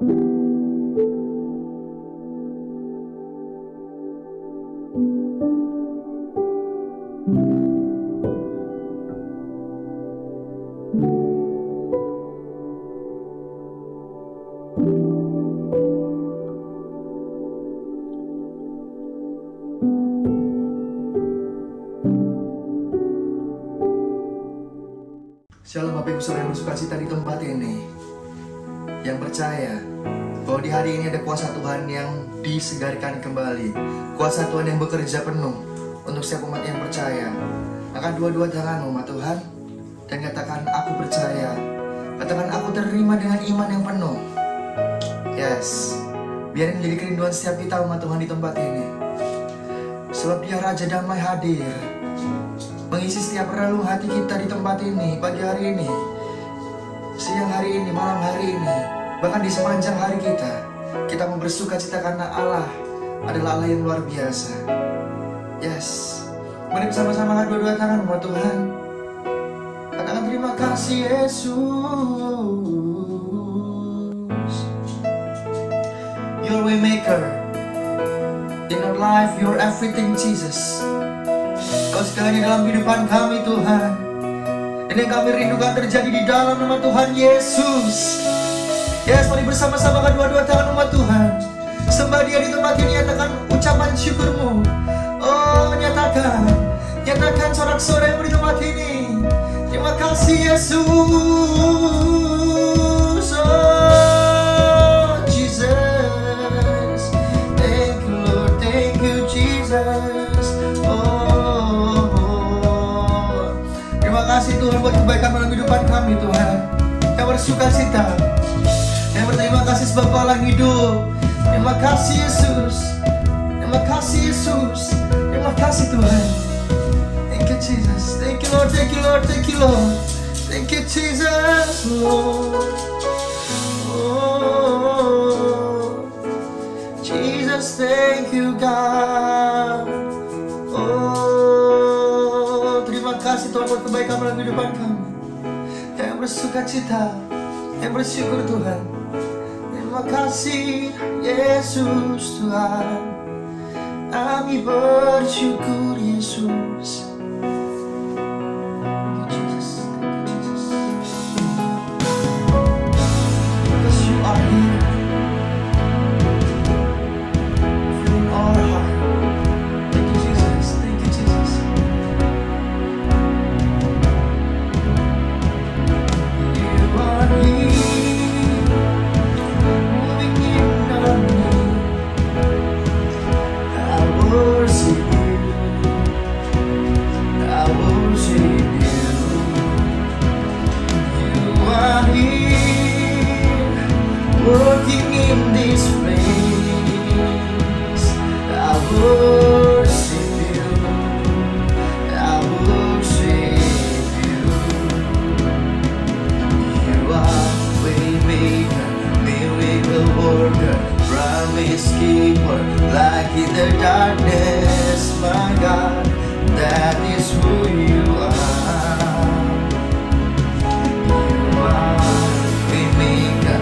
Shalom Bapak Ibu Saudara yang bersukacita di tempat ini, yang percaya bahwa di hari ini ada kuasa Tuhan yang disegarkan kembali, kuasa Tuhan yang bekerja penuh untuk setiap umat yang percaya. Angkat dua-dua tanganmu Tuhan dan katakan, aku percaya. Katakan, aku terima dengan iman yang penuh. Yes, biar ini menjadi kerinduan setiap kita umat Tuhan di tempat ini. Sebab Dia Raja Damai hadir, mengisi setiap relung hati kita di tempat ini, pagi hari ini, siang hari ini, malam hari ini, bahkan di sepanjang hari kita mau bersukacita karena Allah adalah Allah yang luar biasa. Yes, mari bersama-sama angkat dua-dua tangan buat Tuhan. Katakan, terima kasih Yesus. Your way maker in our life, you're everything Jesus. Kau segalanya dalam kehidupan kami Tuhan. Ini yang kami rindukan terjadi di dalam nama Tuhan Yesus. Yes, mari bersama-sama kedua-dua tangan umat Tuhan. Sembah Dia di tempat ini, nyatakan ucapan syukurmu. Oh, nyatakan sorak-sorai di tempat ini. Terima kasih Yesus. Oh Jesus, thank you Lord, thank you Jesus. Terima kasih Tuhan buat kebaikan dalam kehidupan kami Tuhan, yang bersukacita, yang berterima kasih sebab Kau Allah hidup. Terima kasih Yesus, terima kasih Yesus, terima kasih Tuhan. Thank you Jesus, thank you Lord, thank you Lord, thank you Lord, thank you Jesus Lord. Oh Jesus, thank you God. Terima kasih Tuhan buat kebaikan dalam kehidupan kami, yang bersukacita, yang bersyukur Tuhan. Terima kasih Yesus Tuhan, kami bersyukur Yesus. Because you are here, filling our heart. Thank you Jesus, thank you Jesus. Working in this place, I worship you, I worship you. You are waymaker, miracle worker, promise keeper, light in the darkness, my God, that is who you are. You are waymaker,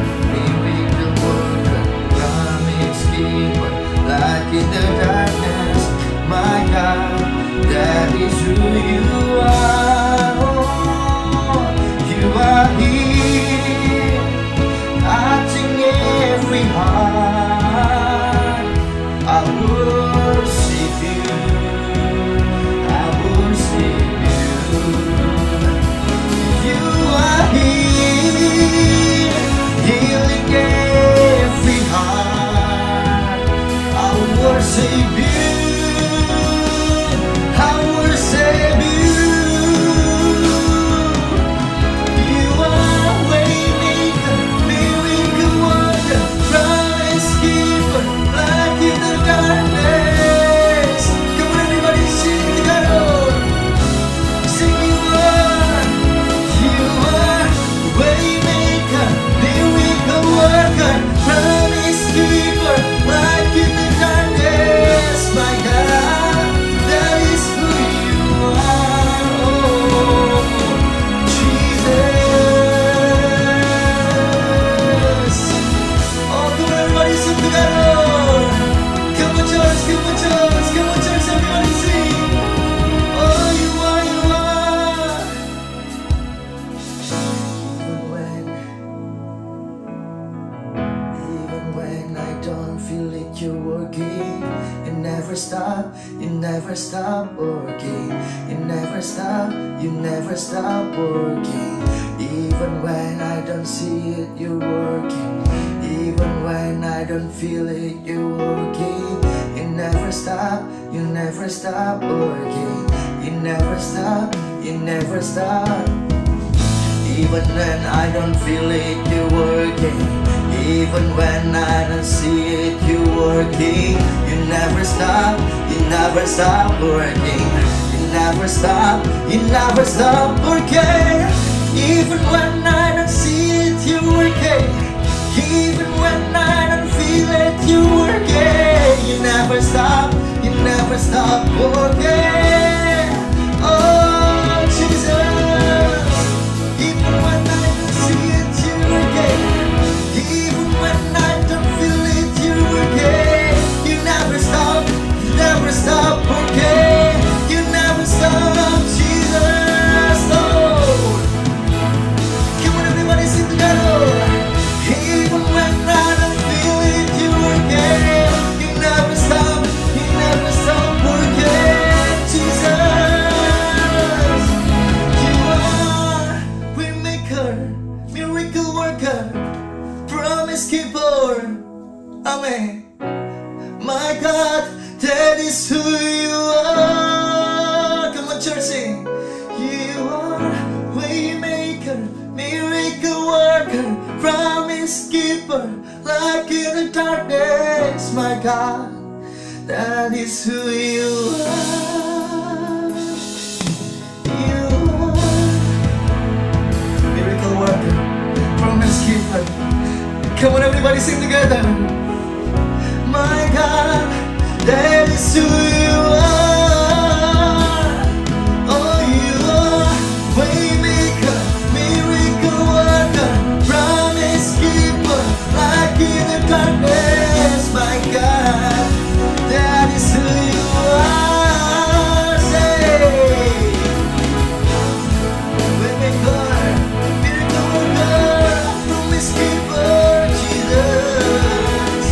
like in the darkness, my God, that is who you are. Oh, you are here, touching every heart. I worship you, I worship feel it, you're working. You never stop working. You never stop working. Even when I don't see it, you're working. Even when I don't feel it, you're working. You never stop working. You never stop. Even when I don't feel it, you're working. Even when I don't see it, you're working. You never stop working. You never stop working. Even when I don't see it, you're working. Even when I don't feel it, you're working. You never stop working. Oh, Jesus. Even when I don't see it, you're working. Even when I don't feel it, you're working. You never stop working. You never stop, Jesus. Oh, come on, everybody sing together. Even when I don't feel it, you're working. You never stop working, Jesus. You are waymaker, miracle worker, promise keeper. Amen. My God, that is who you are. Come on, church, sing. You are waymaker, miracle worker, promise keeper, light in the darkness. My God, that is who you are. You are miracle worker, promise keeper. Come on, everybody, sing together. My God, that is who you are. Oh, you are waymaker, miracle worker, promise keeper, light in the darkness. My God, that is who you are. Say, waymaker, miracle worker, promise keeper, Jesus.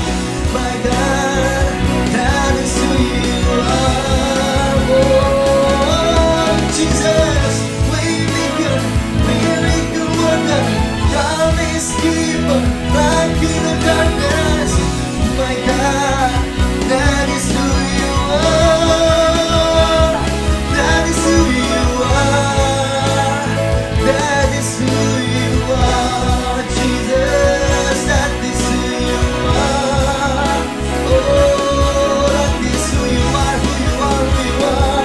My God, that is who you are. Oh, Jesus, waymaker, miracle worker, promise keeper, light in the darkness. My God, that is who you are. That is who you are. That is who you are, Jesus. That is who you are. Oh, that is who you are, who you are, who you are.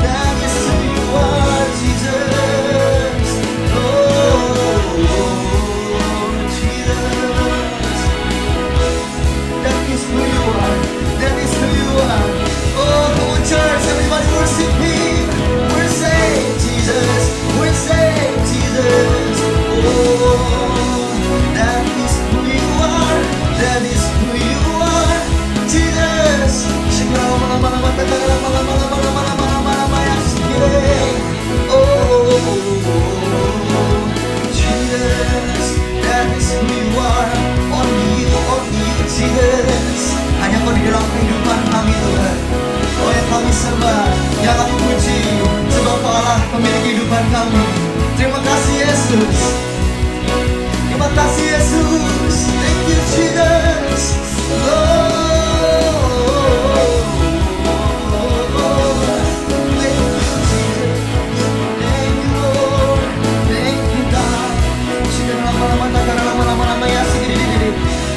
That is who you are, Jesus. Oh, Jesus. That is who you are. That is who you are. Oh, come on, church, everybody worship Him. We're saved, Jesus. We're saved, Jesus. Oh, that is who you are. That is who you are, Jesus. Oh, Jesus, that is who you are. Only you, Jesus. Hanya Kau di dalam kehidupan kami, Tuhan. Oh, yang kami sembah, yang kami puji, sebab Kau Allah pemilik kehidupan kami. Terima kasih, Yesus. Terima kasih, Yesus. Thank you, Jesus.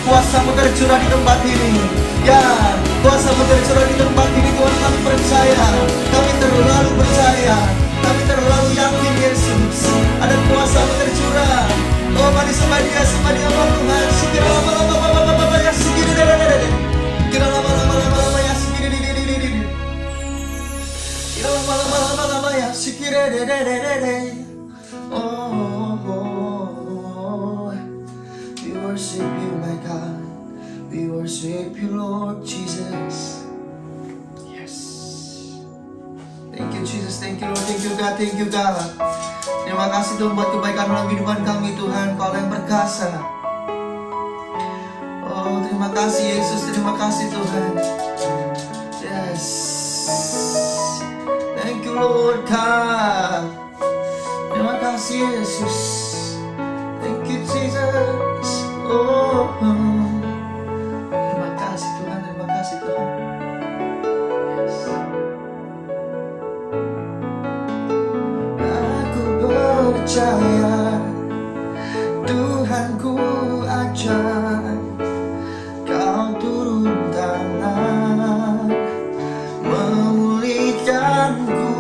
Kuasa-Mu tercurah di tempat ini. Ya, kuasa-Mu tercurah di tempat ini, Tuhan. Kami percaya, kami terlalu percaya, kami terlalu yakin, Yesus. Ada kuasa-Mu tercurah. Oh, mari sembah Dia Tuhan. Sekira lama-lama ya, sekira lama-lama ya, sekira lama-lama ya, sekira. Oh, we worship You, my God. We worship You, Lord Jesus. Yes. Thank You, Jesus. Thank You, Lord. Thank You, God. Thank You, God. Terima kasih, Tuhan, buat kebaikan dalam kehidupan kami, Tuhan. Kau yang perkasa. Oh, terima kasih Yesus, terima kasih Tuhan. Yes, thank you Lord God. Terima kasih Yesus, thank you Jesus. Oh, terima kasih Tuhan, terima kasih Tuhan. Yes. Aku percaya Tuhanku ajaib, Kau turun tangan memulihkanku.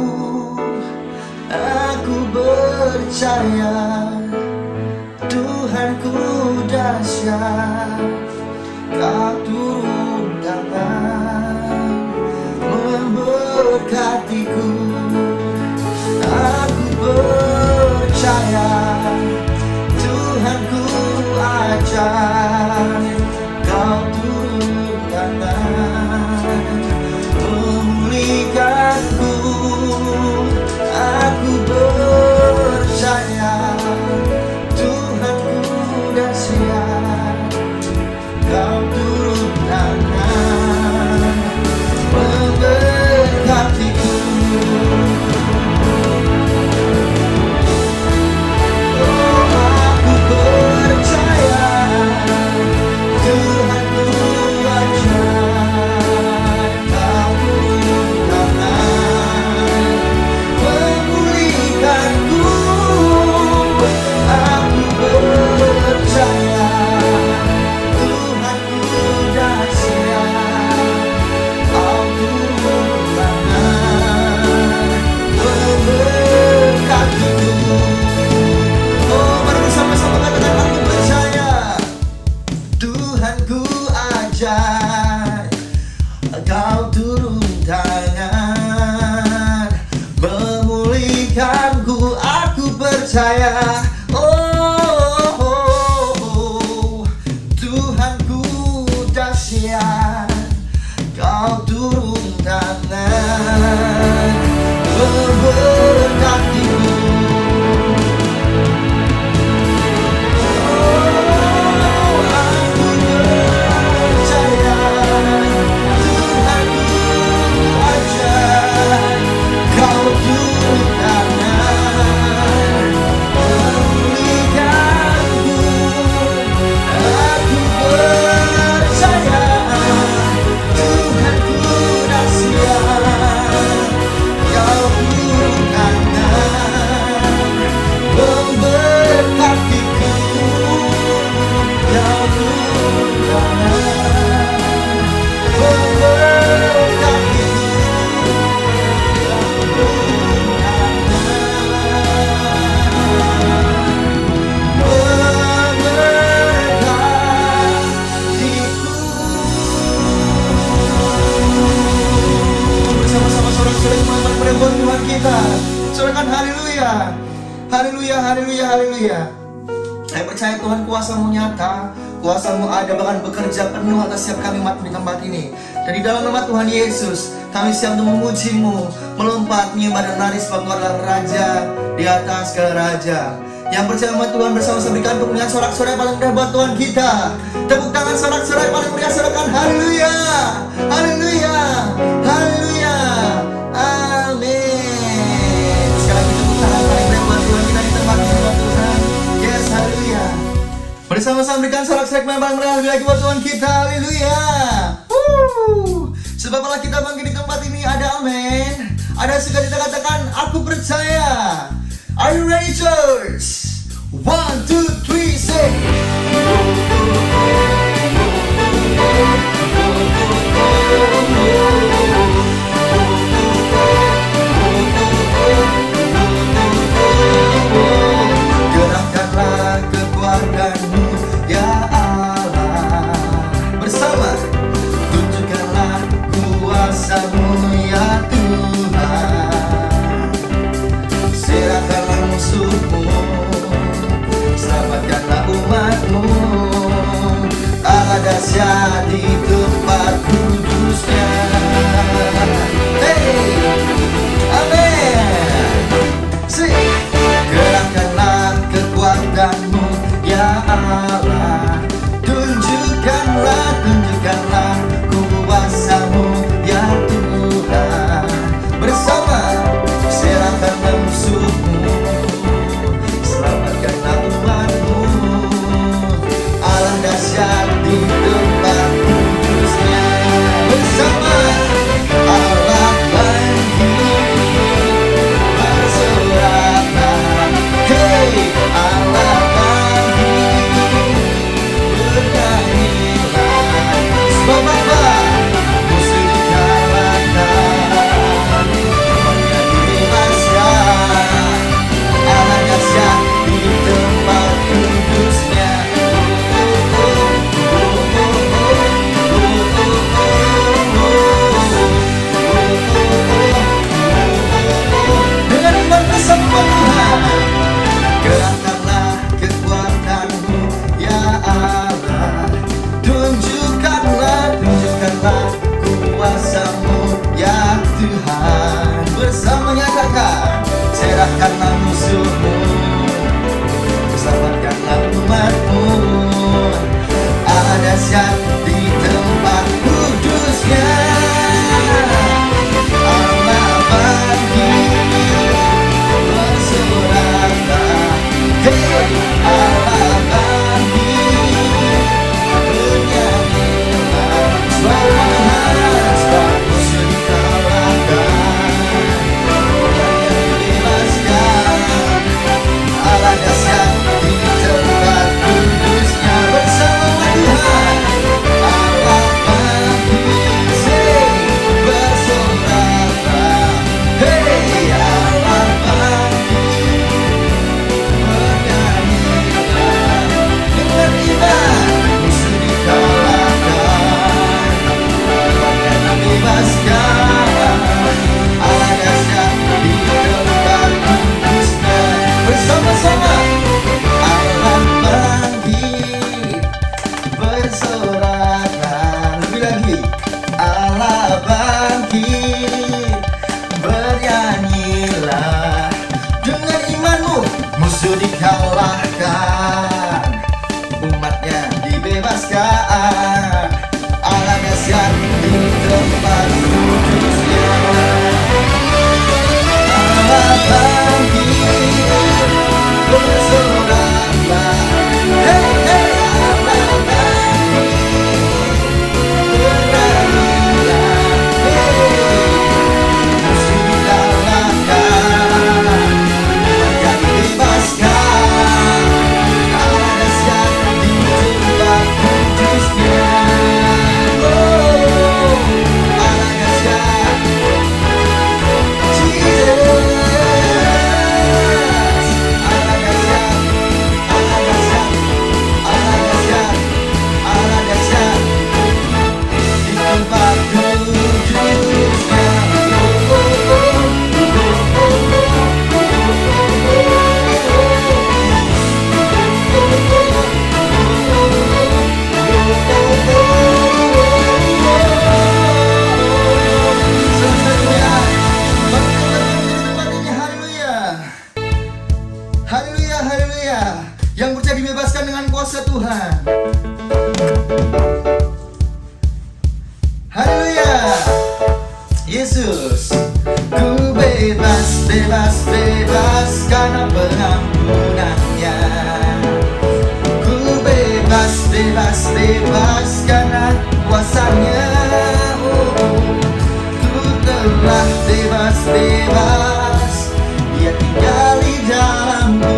Aku percaya Tuhanku dahsyat, Kau turun tangan memberkatiku. Aku percaya Tuhanku ajaib, Kau turun tangan memulihkanku. Aku percaya Tuhanku dahsyat, Kau turun tangan memberkatiku. Kau turun tangan memulihkanku. Aku percaya, oh, Tuhanku dahsyat, Kau turun tangan memberkatiku. Sorakan haleluya, haleluya, haleluya, haleluya. Saya percaya Tuhan kuasa-Mu nyata, kuasa-Mu ada bahkan bekerja penuh atas setiap kami umat di tempat ini. Dan di dalam nama Tuhan Yesus, kami siap untuk memuji-Mu, melompat, menyembah dan menari sebab Engkau adalah Raja di atas segala raja. Yang percaya sama Tuhan bersama-sama berikan kemuliaan sorak-sorai paling indah buat Tuhan kita. Tepuk tangan sorak-sorai paling meriah, sorakan haleluya, haleluya, haleluya, amin. Sekali lagi tepuk tangan paling meriah buat Tuhan kita di tempat ini buat Tuhan. Yes, haleluya. Bersama-sama berikan sorak-sorai paling meriah lebih lagi buat Tuhan kita, haleluya. Sebab Allah kita bangkit di tempat ini ada amin. Ada segala kita katakan aku percaya. Are you ready, church? 1, 2, 3, say. Gerakkanlah kekuatan-Mu, ya Allah. Bersama, tunjukkanlah kuasa-Mu, ya Tuhan. Serahkanlah musuh-Mu, selamatkanlah umat-Mu. bebaskan. Allah dahsyat di tempat kudusnya. Allah bangkit bersoraklah. Hey, hey, Allah bangkit berdarilah. Hey, musuh dikalahkan, yang dibebaskan. Allah dahsyat di tempat kudusnya. Haleluya, haleluya. Yang percaya dibebaskan dengan kuasa Tuhan. Haleluya. Yesus, ku bebas, bebas, bebas karena pengampunannya. Ku bebas, bebas, bebas karena kuasanya. Ku telah bebas, bebas. Dia tinggal di dalamku.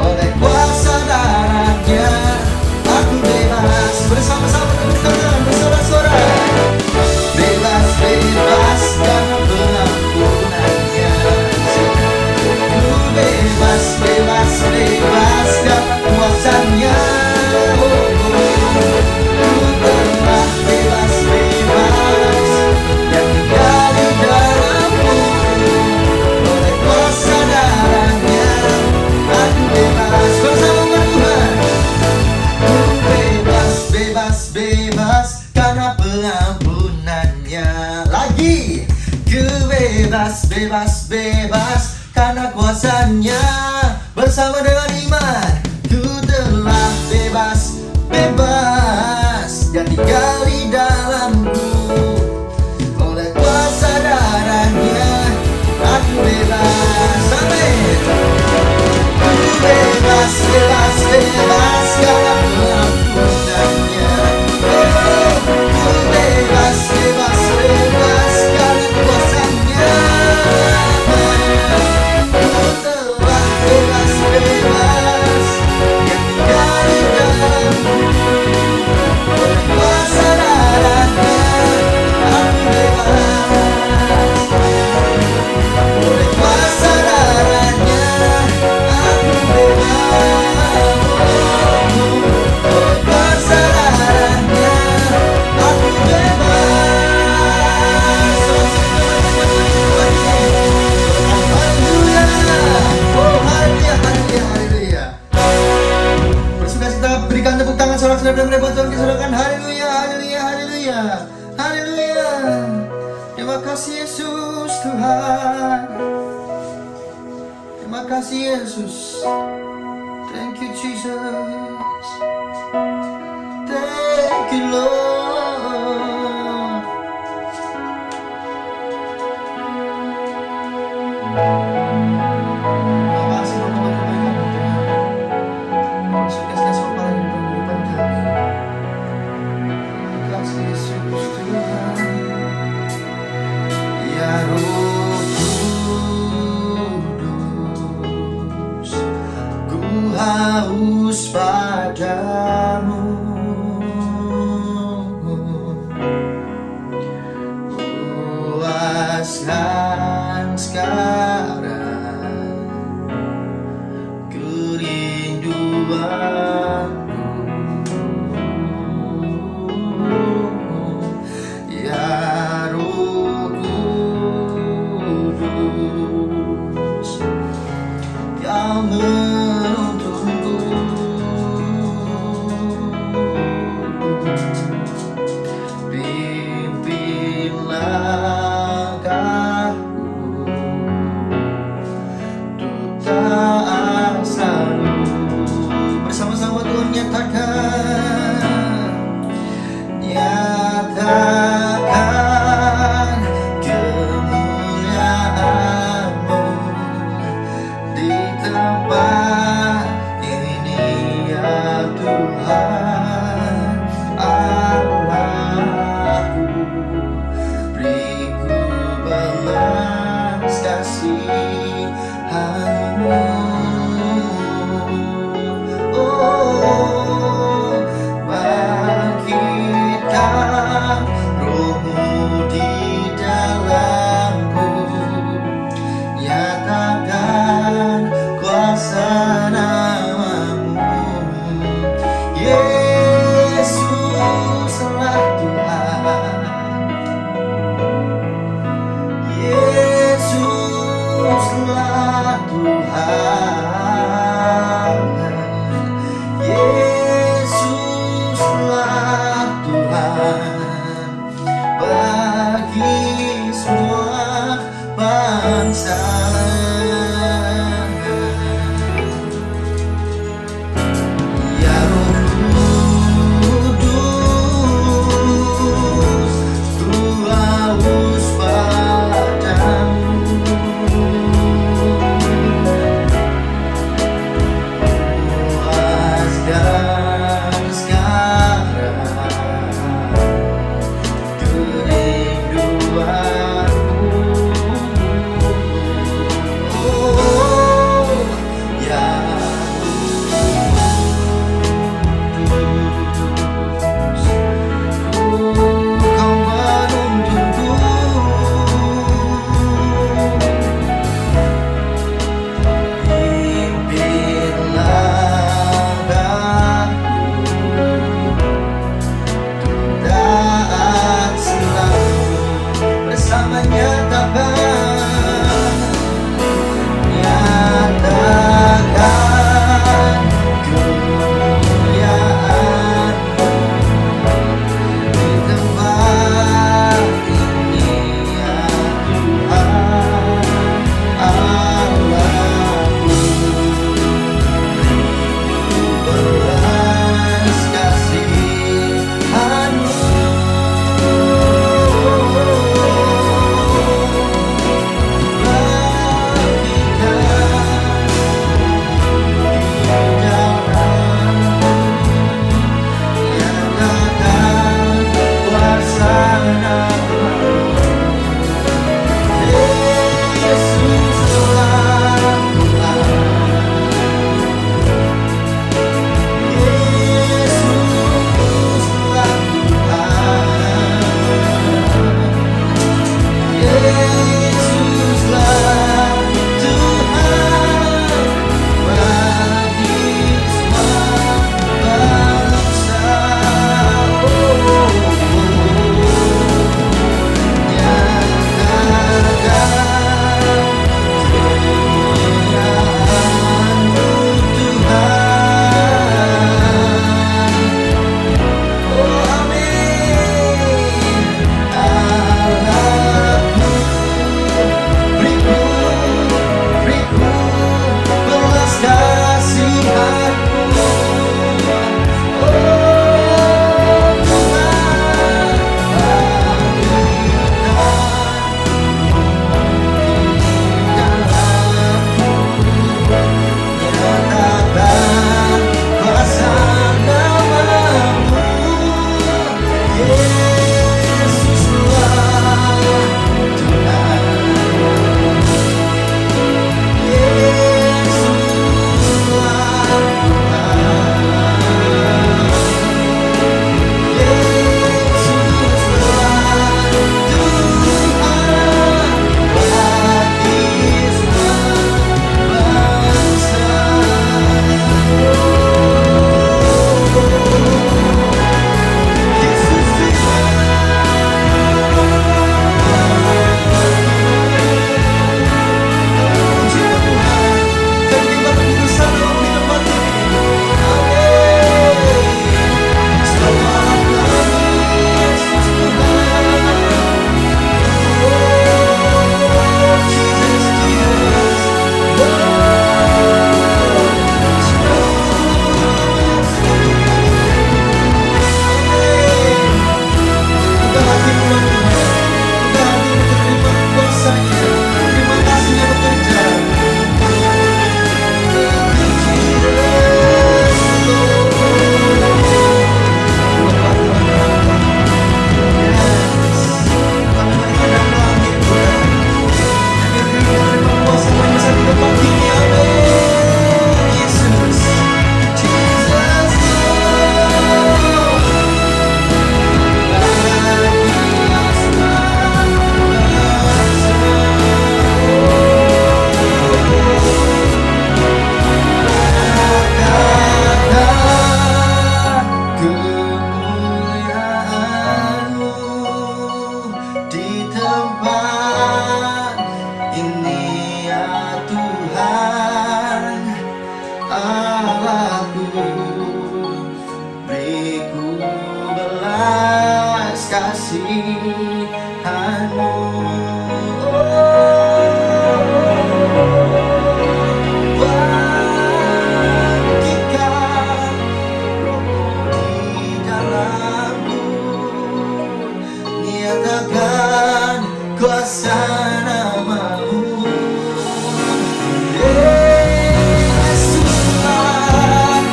Oleh kuasa darahnya aku bebas. Bersama-sama tepuk tangan bersorak-sorak. Bebas, bebas karena pengampunannya. Ku bebas, bebas, bebas karena kuasanya. Ku telah bebas, bebas. Yang tinggal di dalamku. Oleh kuasa darahnya aku bebas. Bersama Tuhan. Ku bebas, bebas, bebas karena pengampunannya. Lagi. Ku bebas, bebas, bebas karena kuasanya. Bersama dengan iman. Ku telah bebas, bebas. Dan tinggal di dalamku. Oleh kuasa darahnya aku bebas. Amin. Ku bebas, bebas, bebas karena pengampunannya. Ku bebas, bebas, bebas karena kuasanya. Ku telah bebas, bebas. Yang tinggal di dalamku. Oleh kuasa darahnya aku bebas. Oleh kuasa darahnya aku bebas. Oleh kuasa darahnya aku bebas. Haleluya. Oh, haleluya, haleluya, haleluya. Bersuka kita berikan tepuk tangan sorak-sorak dan merebut Tuhan disorakan. Haleluya, haleluya, haleluya. Haleluya. Terima kasih Yesus Tuhan. Terima kasih Yesus. Thank you Jesus. Thank you Lord. Terima kasih Lord buat kebaikan-Mu Tuhan. Bersuka cita sopal di dalam kehidupan kami. Terima kasih Yesus Tuhan. Ya Roh Kudus, ku haus padamu. Puaskan sekarang kerinduanku. Ya Roh Kudus, Kau menuntunku. Nyatakan kemuliaan-Mu di tempat ini ya Tuhan Allahku. Beriku belas kasihan-Mu. Oh, bangkitkan Roh-Mu di dalamku. Nyatakan kuasa nama-Mu. Yesuslah Tuhan. Yesuslah Tuhan. Yesuslah Tuhan bagi semua bangsa. Ya Roh Kudus, beriku belas kasihan-Mu. Bangkitkan Roh di dalamku, nyatakan kuasa nama-Mu. Yesuslah Tuhan,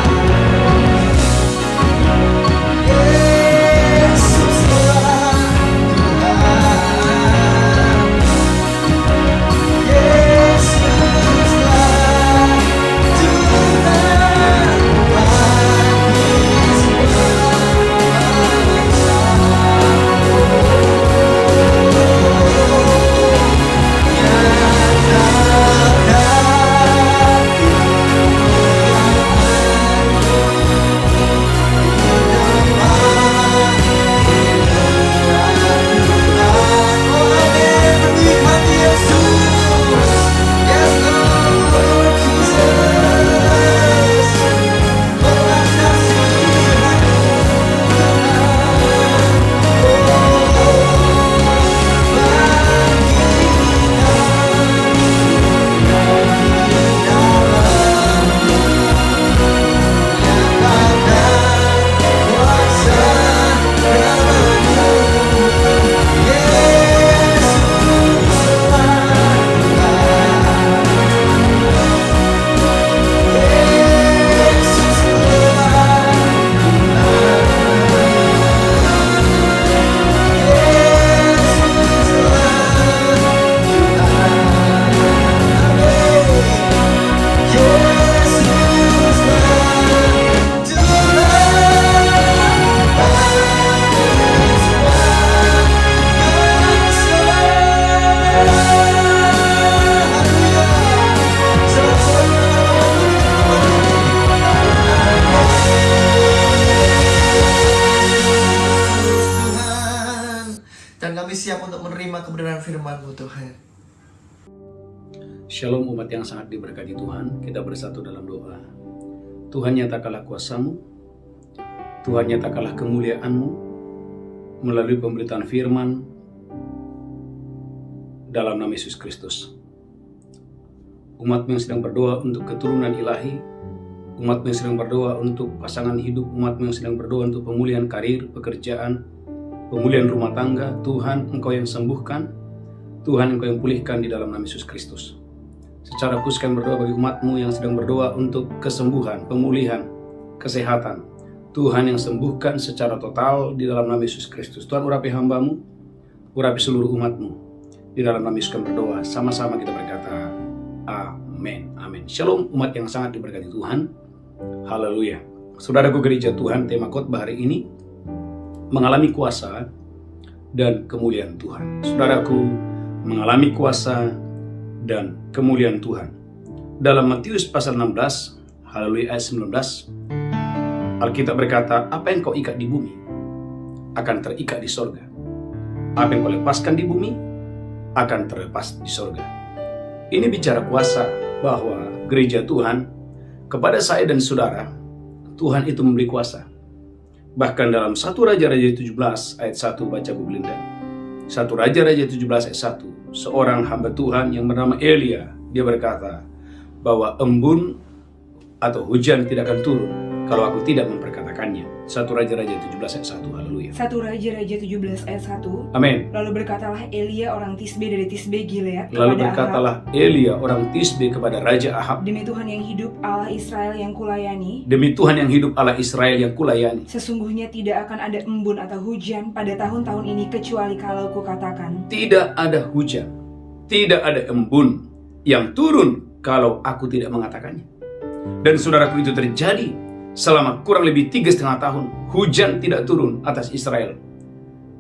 Yesuslah Tuhan, Yesuslah Tuhan, bagi semua siap untuk menerima kebenaran firman-Mu, Tuhan. Shalom umat yang sangat diberkati Tuhan, kita bersatu dalam doa. Tuhan, nyatakanlah kuasa-Mu, Tuhan nyatakanlah kemuliaan-Mu melalui pemberitaan firman dalam nama Yesus Kristus. Umat-Mu yang sedang berdoa untuk keturunan ilahi, umat-Mu yang sedang berdoa untuk pasangan hidup, umat-Mu yang sedang berdoa untuk pemulihan karir, pekerjaan, pemulihan rumah tangga, Tuhan Engkau yang sembuhkan, Tuhan Engkau yang pulihkan di dalam nama Yesus Kristus. Secara khusus kami berdoa bagi umat-Mu yang sedang berdoa untuk kesembuhan, pemulihan, kesehatan. Tuhan yang sembuhkan secara total di dalam nama Yesus Kristus. Tuhan urapi hamba-Mu, urapi seluruh umat-Mu. Di dalam nama Yesus kami berdoa, sama-sama kita berkata, amin, amin. Shalom umat yang sangat diberkati Tuhan. Haleluya. Saudaraku gereja Tuhan, tema khotbah hari ini mengalami kuasa dan kemuliaan Tuhan. Saudaraku, mengalami kuasa dan kemuliaan Tuhan. Dalam Matius pasal 16, haleluya ayat 19, Alkitab berkata, apa yang kau ikat di bumi akan terikat di sorga. Apa yang kau lepaskan di bumi akan terlepas di sorga. Ini bicara kuasa, bahwa gereja Tuhan kepada saya dan saudara, Tuhan itu memberi kuasa. Bahkan dalam 1 Raja-Raja 17 ayat 1, baca Bu Belinda. 1 Raja-Raja 17 ayat 1, seorang hamba Tuhan yang bernama Elia, dia berkata bahwa embun atau hujan tidak akan turun kalau aku tidak memperkatakannya. 1 Raja-Raja 17 ayat 1, haleluya. 1 Raja-Raja 17 ayat 1. Amin. Lalu berkatalah Elia orang Tisbe dari Tisbe Gilead Lalu kepada berkatalah Ahab, Elia orang Tisbe kepada Raja Ahab, demi Tuhan yang hidup Allah Israel yang kulayani, demi Tuhan yang hidup Allah Israel yang kulayani, sesungguhnya tidak akan ada embun atau hujan pada tahun-tahun ini kecuali kalau kukatakan. tidak ada hujan, tidak ada embun yang turun kalau aku tidak mengatakannya. Dan saudaraku, itu terjadi selama kurang lebih 3,5 tahun. Hujan tidak turun atas Israel,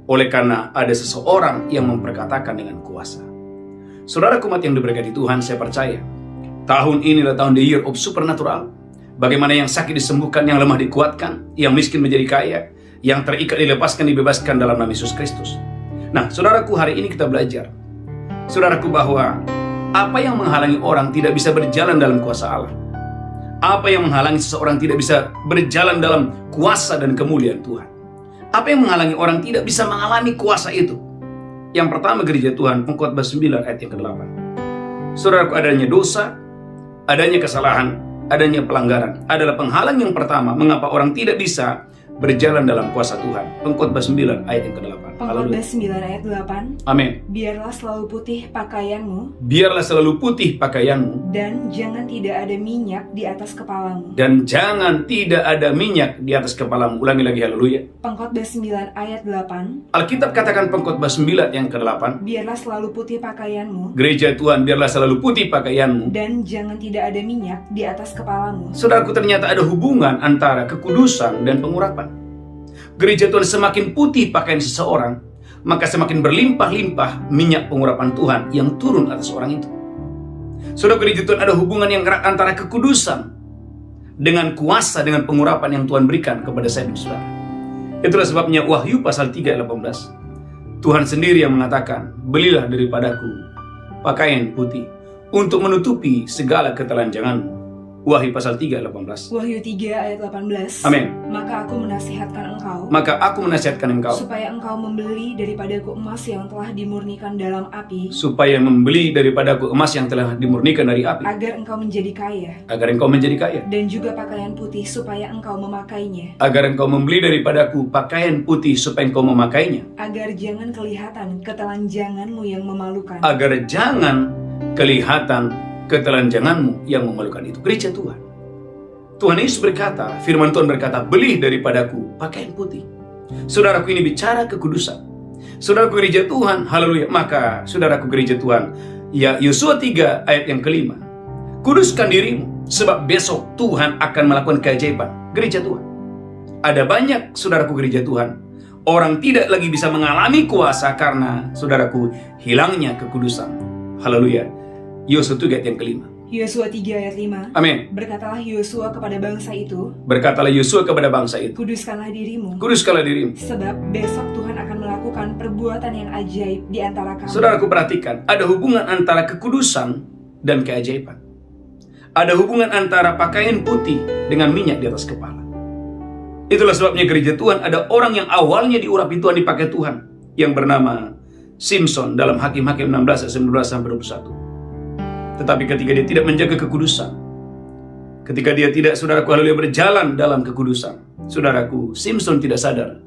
oleh karena ada seseorang yang memperkatakan dengan kuasa. Saudaraku umat yang diberkati Tuhan, saya percaya tahun ini adalah tahun the year of supernatural. Bagaimana yang sakit disembuhkan, yang lemah dikuatkan, yang miskin menjadi kaya, yang terikat dilepaskan, dibebaskan dalam nama Yesus Kristus. Nah, saudaraku, hari ini kita belajar, saudaraku, bahwa apa yang menghalangi orang tidak bisa berjalan dalam kuasa Allah. Apa yang menghalangi seseorang tidak bisa berjalan dalam kuasa dan kemuliaan Tuhan? Apa yang menghalangi orang tidak bisa mengalami kuasa itu? Yang pertama, gereja Tuhan, Pengkhotbah 9 ayat yang ke-8. Saudaraku, adanya dosa, adanya kesalahan, adanya pelanggaran adalah penghalang yang pertama mengapa orang tidak bisa berjalan dalam kuasa Tuhan. Pengkhotbah 9 ayat yang ke-8. Pengkhotbah 9 ayat 8. Amin. Biarlah selalu putih pakaianmu, Biarlah selalu putih pakaianmu, dan jangan tidak ada minyak di atas kepalamu. dan jangan tidak ada minyak di atas kepalamu. Ulangi lagi, haleluya. Pengkhotbah 9 ayat 8. Alkitab katakan Pengkhotbah 9 yang ke-8. Biarlah selalu putih pakaianmu, Gereja Tuhan, biarlah selalu putih pakaianmu. dan jangan tidak ada minyak di atas kepalamu. Saudaraku, ternyata ada hubungan antara kekudusan dan pengurapan. Gereja Tuhan semakin putih pakaian seseorang, maka semakin berlimpah-limpah minyak pengurapan Tuhan yang turun atas orang itu. Saudara, gereja Tuhan ada hubungan yang erat antara kekudusan dengan kuasa, dengan pengurapan yang Tuhan berikan kepada saya dan saudara. Itulah sebabnya Wahyu pasal 3 ayat 18. Tuhan sendiri yang mengatakan, belilah daripadaku pakaian putih untuk menutupi segala ketelanjanganmu. Wahyu pasal 3 ayat 18. Wahyu 3 ayat 18. Amin. Maka aku menasihatkan engkau, Maka aku menasihatkan engkau supaya engkau membeli daripadaku emas yang telah dimurnikan dalam api, supaya membeli daripadaku emas yang telah dimurnikan dari api, agar engkau menjadi kaya, agar engkau menjadi kaya. dan juga pakaian putih supaya engkau memakainya, Agar engkau membeli daripadaku pakaian putih supaya engkau memakainya, agar jangan kelihatan ketelanjanganmu yang memalukan. agar jangan kelihatan ketelanjanganmu yang memalukan itu. Gereja Tuhan, Tuhan Yesus berkata, firman Tuhan berkata, beli daripadaku pakaian putih. Saudaraku, ini bicara kekudusan. Saudaraku gereja Tuhan, haleluya. Maka saudaraku gereja Tuhan, ya Yosua 3 ayat yang ke-5. Kuduskan dirimu, sebab besok Tuhan akan melakukan keajaiban. Gereja Tuhan, ada banyak saudaraku gereja Tuhan, orang tidak lagi bisa mengalami kuasa karena saudaraku hilangnya kekudusan. Haleluya. Yosua 3 ayat yang ke-5. Yosua 3 ayat 5. Amin. Berkatalah Yosua kepada bangsa itu, Berkatalah Yosua kepada bangsa itu, kuduskanlah dirimu, kuduskanlah dirimu. sebab besok Tuhan akan melakukan perbuatan yang ajaib di antara kamu. Saudaraku, perhatikan, ada hubungan antara kekudusan dan keajaiban. Ada hubungan antara pakaian putih dengan minyak di atas kepala. Itulah sebabnya gereja Tuhan ada orang yang awalnya diurapi Tuhan, dipakai Tuhan, yang bernama Simson dalam Hakim-Hakim 16 ayat 19 sampai 21. Tetapi ketika dia tidak menjaga kekudusan, ketika dia tidak, saudaraku, haleluya, berjalan dalam kekudusan, saudaraku, Simson tidak sadar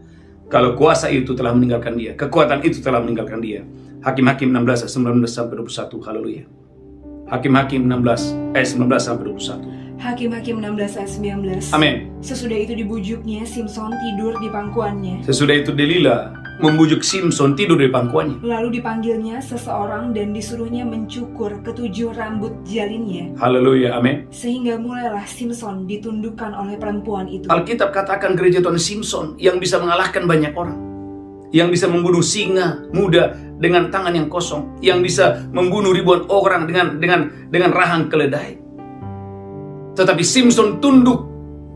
kalau kuasa itu telah meninggalkan dia, kekuatan itu telah meninggalkan dia. Hakim-Hakim 16 ayat 19 sampai 21. Haleluya. Hakim-Hakim 16 ayat 19 sampai 21. Hakim-Hakim 16 ayat 19. Amin. Sesudah itu dibujuknya Simson tidur di pangkuannya. Sesudah itu Delila membujuk Simson tidur di pangkuannya. Lalu dipanggilnya seseorang dan disuruhnya mencukur ketujuh rambut jalinnya. Haleluya, amin. Sehingga mulailah Simson ditundukkan oleh perempuan itu. Alkitab katakan gereja Tuhan, Simson yang bisa mengalahkan banyak orang, yang bisa membunuh singa muda dengan tangan yang kosong, yang bisa membunuh ribuan orang dengan rahang keledai. Tetapi Simson tunduk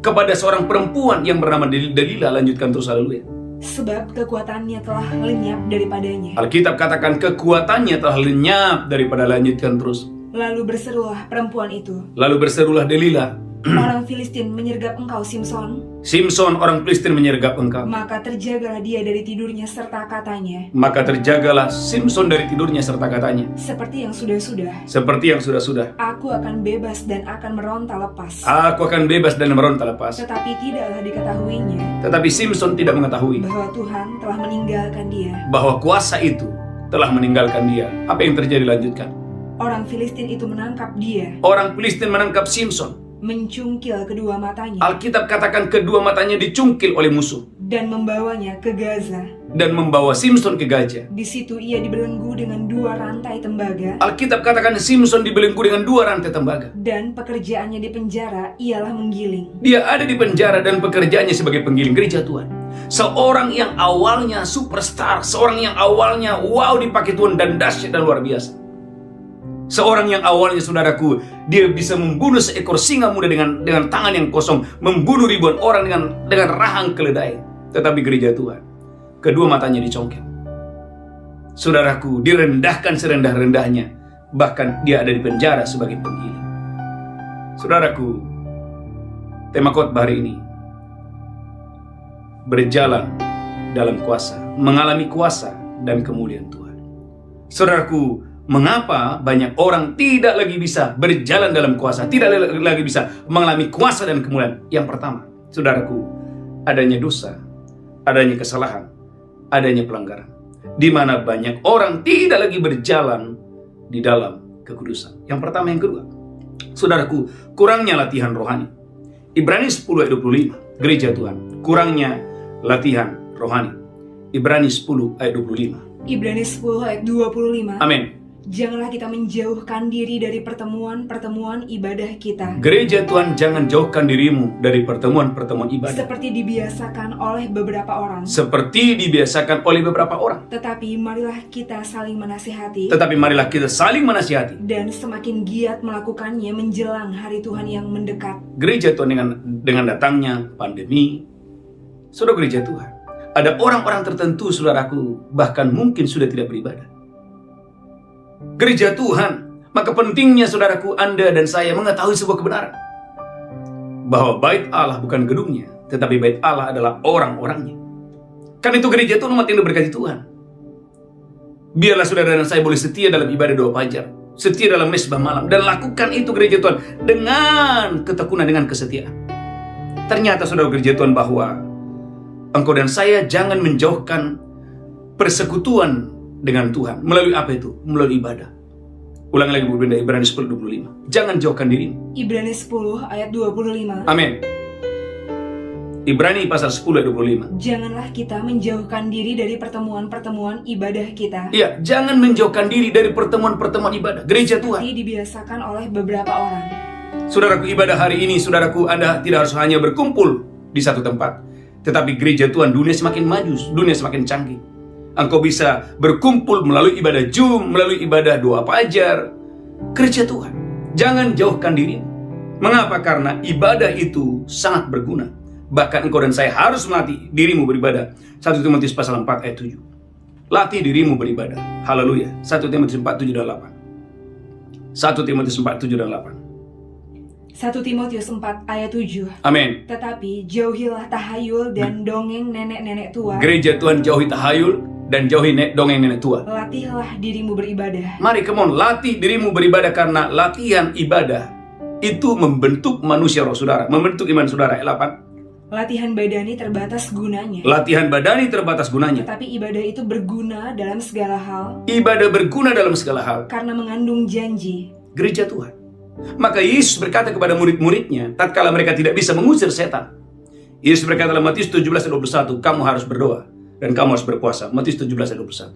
kepada seorang perempuan yang bernama Delila. Lanjutkan terus, haleluya. Sebab kekuatannya telah lenyap daripadanya. Alkitab katakan kekuatannya telah lenyap daripada, lanjutkan terus. Lalu berserulah perempuan itu, Lalu berserulah Delila, orang Filistin menyergap engkau Simson. Simson, orang Filistin menyergap engkau. Maka terjagalah dia dari tidurnya serta katanya, Maka terjagalah Simson dari tidurnya serta katanya, seperti yang sudah-sudah, seperti yang sudah-sudah, aku akan bebas dan akan meronta lepas. aku akan bebas dan meronta lepas. Tetapi tidaklah diketahuinya Tetapi Simson tidak mengetahui bahwa Tuhan telah meninggalkan dia. bahwa kuasa itu telah meninggalkan dia. Apa yang terjadi? Lanjutkan. Orang Filistin itu menangkap dia, Orang Filistin menangkap Simson. mencungkil kedua matanya, Alkitab katakan kedua matanya dicungkil oleh musuh dan membawanya ke Gaza. dan membawa Simson ke Gaza. Di situ ia dibelenggu dengan 2 rantai tembaga, Alkitab katakan Simson dibelenggu dengan 2 rantai tembaga. dan pekerjaannya di penjara ialah menggiling. Dia ada di penjara dan pekerjaannya sebagai penggiling. Gereja Tuhan, seorang yang awalnya superstar, seorang yang awalnya wow dipakai Tuhan dan dahsyat dan luar biasa, seorang yang awalnya, saudaraku, dia bisa membunuh seekor singa muda dengan tangan yang kosong, membunuh ribuan orang dengan rahang keledai. Tetapi gereja Tuhan, kedua matanya dicongkel. Saudaraku, direndahkan serendah-rendahnya, bahkan dia ada di penjara sebagai penggiling. Saudaraku, Tema khotbah hari ini, berjalan dalam kuasa, mengalami kuasa dan kemuliaan Tuhan. Saudaraku, mengapa banyak orang tidak lagi bisa berjalan dalam kuasa, tidak lagi bisa mengalami kuasa dan kemuliaan? Yang pertama, saudaraku, adanya dosa, adanya kesalahan, adanya pelanggaran, di mana banyak orang tidak lagi berjalan di dalam kekudusan. Yang pertama. Yang kedua, saudaraku, kurangnya latihan rohani. Ibrani 10 ayat 25, gereja Tuhan, kurangnya latihan rohani. Ibrani 10 ayat 25. Ibrani 10 ayat 25. Amin. Janganlah kita menjauhkan diri dari pertemuan-pertemuan ibadah kita, Gereja Tuhan, jangan jauhkan dirimu dari pertemuan-pertemuan ibadah seperti dibiasakan oleh beberapa orang. seperti dibiasakan oleh beberapa orang. Tetapi marilah kita saling menasihati, Tetapi marilah kita saling menasihati. dan semakin giat melakukannya menjelang hari Tuhan yang mendekat. Gereja Tuhan, dengan datangnya pandemi, saudara gereja Tuhan, ada orang-orang tertentu, saudaraku, bahkan mungkin sudah tidak beribadah. Gereja Tuhan, maka pentingnya, saudaraku, Anda dan saya mengetahui sebuah kebenaran, bahwa bait Allah bukan gedungnya, tetapi bait Allah adalah orang-orangnya. Kan itu gereja Tuhan, umat yang diberkati Tuhan. Biarlah saudara dan saya boleh setia dalam ibadah doa fajar, setia dalam mesbah malam, dan lakukan itu gereja Tuhan dengan ketekunan, dengan kesetiaan. Ternyata saudara gereja Tuhan, bahwa engkau dan saya jangan menjauhkan persekutuan dengan Tuhan. Melalui apa itu? Melalui ibadah. Ulang lagi Bu Brenda, Ibrani 10 25. Jangan jauhkan dirimu. Ibrani 10 ayat 25. Amin. Ibrani pasal 10 ayat 25. Janganlah kita menjauhkan diri dari pertemuan-pertemuan ibadah kita, Iya, jangan menjauhkan diri dari pertemuan-pertemuan ibadah gereja Tuhan. seperti dibiasakan oleh beberapa orang. Saudaraku, ibadah hari ini, saudaraku, Anda tidak harus hanya berkumpul di satu tempat. Tetapi gereja Tuhan, dunia semakin maju, dunia semakin canggih. Engkau bisa berkumpul melalui ibadah Zoom, melalui ibadah doa fajar. Gereja Tuhan, jangan jauhkan diri. Mengapa? Karena ibadah itu sangat berguna. Bahkan engkau dan saya harus melatih dirimu beribadah. 1 Timotius pasal 4 ayat 7. Latih dirimu beribadah. Haleluya. 1 Timotius 4, 7 dan 8. 1 Timotius 4, 7 dan 8. 1 Timotius 4 ayat 7. Amin. Tetapi jauhilah tahayul dan dongeng nenek-nenek tua. Gereja Tuhan, jauhi tahayul dan jauhi dongeng nenek tua. Latihlah dirimu beribadah. Mari, come on, latih dirimu beribadah, karena latihan ibadah itu membentuk manusia roh saudara, membentuk iman saudara. Ayat 8. Latihan badani terbatas gunanya, Latihan badani terbatas gunanya. tetapi ibadah itu berguna dalam segala hal Ibadah berguna dalam segala hal. karena mengandung janji. Gereja Tuhan. Maka Yesus berkata kepada murid-muridnya tatkala mereka tidak bisa mengusir setan. Yesus berkata dalam Matius 17 ayat 21, kamu harus berdoa dan kamu harus berpuasa. Matius 17 ayat 21.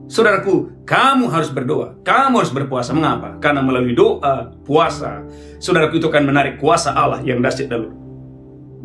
Saudaraku, kamu harus berdoa, kamu harus berpuasa. Mengapa? Karena melalui doa, puasa, saudaraku, itu akan menarik kuasa Allah yang dahsyat dan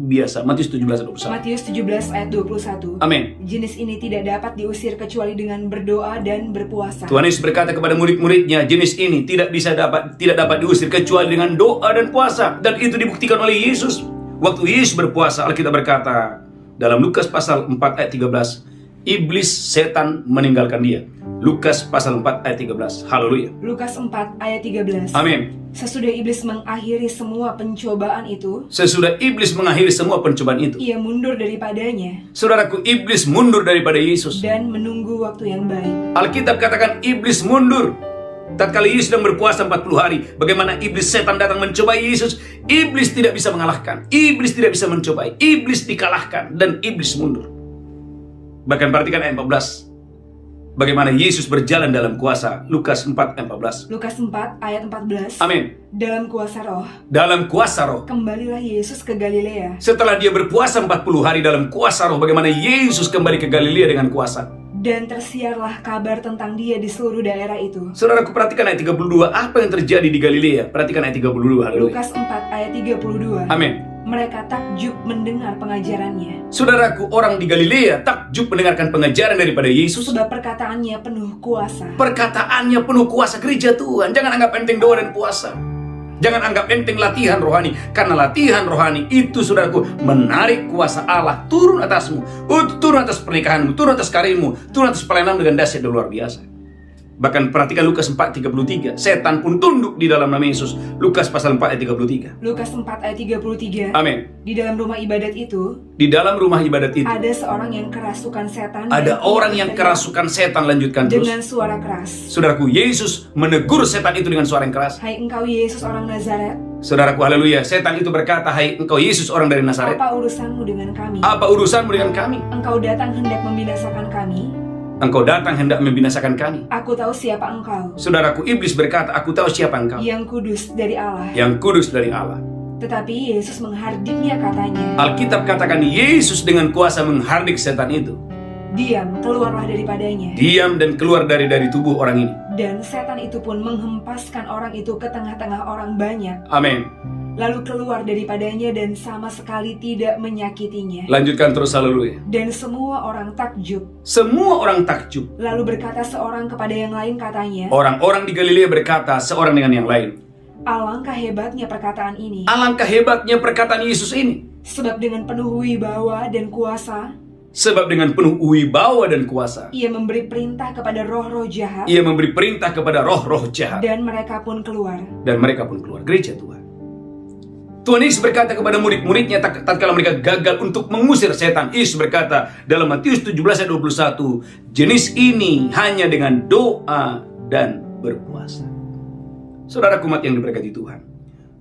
biasa. Matius 17 ayat 21. Matius 17 ayat 21. Amin. Jenis ini tidak dapat diusir kecuali dengan berdoa dan berpuasa. Tuhan Yesus berkata kepada murid-muridnya, jenis ini tidak dapat diusir kecuali dengan doa dan puasa. Dan itu dibuktikan oleh Yesus. Waktu Yesus berpuasa, Alkitab berkata dalam Lukas pasal 4 ayat 13, iblis setan meninggalkan dia. Lukas pasal 4 ayat 13. Haleluya. Lukas 4 ayat 13. Amin. Sesudah iblis mengakhiri semua pencobaan itu, Sesudah iblis mengakhiri semua pencobaan itu, ia mundur daripadanya saudaraku, iblis mundur daripada Yesus. dan menunggu waktu yang baik. Alkitab katakan iblis mundur. Tatkala Yesus sedang berpuasa 40 hari, bagaimana iblis setan datang mencobai Yesus, iblis tidak bisa mengalahkan, iblis tidak bisa mencobai, iblis dikalahkan, dan iblis mundur. Bahkan perhatikan ayat 14, bagaimana Yesus berjalan dalam kuasa. Lukas 4 ayat 14. Lukas 4 ayat 14. Amin. Dalam kuasa roh, Dalam kuasa roh. kembalilah Yesus ke Galilea, Setelah dia berpuasa 40 hari dalam kuasa roh, bagaimana Yesus kembali ke Galilea dengan kuasa. dan tersiarlah kabar tentang dia di seluruh daerah itu. Saudaraku, perhatikan ayat 32, apa yang terjadi di Galilea. Perhatikan ayat 32. Haleluya. Lukas 4 ayat 32. Amin. Mereka takjub mendengar pengajarannya, Saudaraku, orang di Galilea takjub mendengarkan pengajaran daripada Yesus. sebab perkataannya penuh kuasa. Perkataannya penuh kuasa. Gereja Tuhan, jangan anggap enteng doa dan puasa. Jangan anggap enteng latihan rohani. Karena latihan rohani itu, saudaraku, menarik kuasa Allah turun atasmu, turun atas pernikahanmu, turun atas karirmu, turun atas pelayanan dengan dahsyat dan luar biasa. Bahkan perhatikan Lukas 4:33. Setan pun tunduk di dalam nama Yesus. Lukas pasal 4 ayat 33. Lukas 4 ayat 33. Amin. Di dalam rumah ibadat itu, Di dalam rumah ibadat itu ada seorang yang kerasukan setan. ada dan orang ia yang berteriak kerasukan setan. Lanjutkan terus. dengan suara keras. Saudaraku, Yesus menegur setan itu dengan suara yang keras. Hai engkau Yesus orang Nazaret, Saudaraku, haleluya. Setan itu berkata, hai engkau Yesus orang dari Nazaret, apa urusanmu dengan kami? apa urusanmu dengan kami? Engkau datang hendak membinasakan kami. Engkau datang hendak membinasakan kami. Aku tahu siapa engkau, Saudaraku, iblis berkata, aku tahu siapa engkau, yang kudus dari Allah. yang kudus dari Allah. Tetapi Yesus menghardiknya katanya, Alkitab katakan Yesus dengan kuasa menghardik setan itu. diam, keluarlah daripadanya. Diam dan keluar dari tubuh orang ini. Dan setan itu pun menghempaskan orang itu ke tengah-tengah orang banyak, Amin. lalu keluar daripadanya dan sama sekali tidak menyakitinya. Lanjutkan terus, haleluya. Dan semua orang takjub. Semua orang takjub. Lalu berkata seorang kepada yang lain katanya, Orang-orang di Galilea berkata seorang dengan yang lain, alangkah hebatnya perkataan ini, alangkah hebatnya perkataan Yesus ini. sebab dengan penuh wibawa dan kuasa, Sebab dengan penuh wibawa dan kuasa, ia memberi perintah kepada roh-roh jahat, ia memberi perintah kepada roh-roh jahat, dan mereka pun keluar. dan mereka pun keluar. Gereja Tuhan, Tuhan Yesus berkata kepada murid-muridnya tatkala mereka gagal untuk mengusir setan. Yesus berkata dalam Matius 17 ayat 21, jenis ini hanya dengan doa dan berpuasa. Saudaraku umat yang diberkati Tuhan,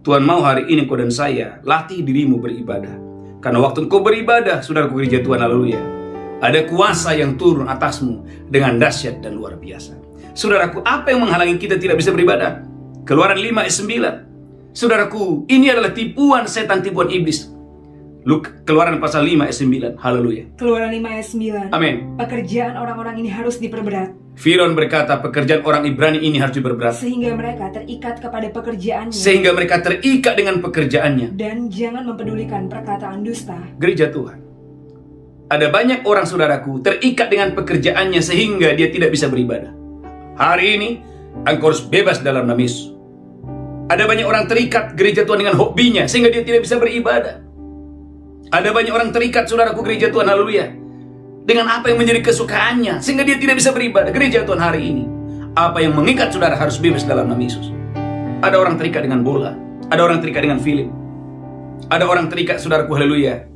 Tuhan mau hari ini kau dan saya latih dirimu beribadah. Karena waktu engkau beribadah, saudaraku gereja Tuhan, haleluya, ada kuasa yang turun atasmu dengan dahsyat dan luar biasa. Saudaraku, apa yang menghalangi kita tidak bisa beribadah? Keluaran 5 ayat 9. Saudaraku, ini adalah tipuan setan, tipuan iblis. Keluaran pasal 5 ayat 9. Haleluya. Keluaran 5 ayat 9. Amin. Pekerjaan orang-orang ini harus diperberat, Firaun berkata pekerjaan orang Ibrani ini harus diperberat, sehingga mereka terikat kepada pekerjaannya, sehingga mereka terikat dengan pekerjaannya. dan jangan mempedulikan perkataan dusta. Gereja Tuhan, ada banyak orang saudaraku terikat dengan pekerjaannya sehingga dia tidak bisa beribadah. Hari ini engkau harus bebas dalam nama Yesus. Ada banyak orang terikat gereja Tuhan dengan hobinya sehingga dia tidak bisa beribadah. Ada banyak orang terikat saudaraku gereja Tuhan, haleluya, dengan apa yang menjadi kesukaannya sehingga dia tidak bisa beribadah. Gereja Tuhan hari ini, apa yang mengikat saudara harus bebas dalam nama Yesus. Ada orang terikat dengan bola, ada orang terikat dengan film, ada orang terikat saudaraku, haleluya,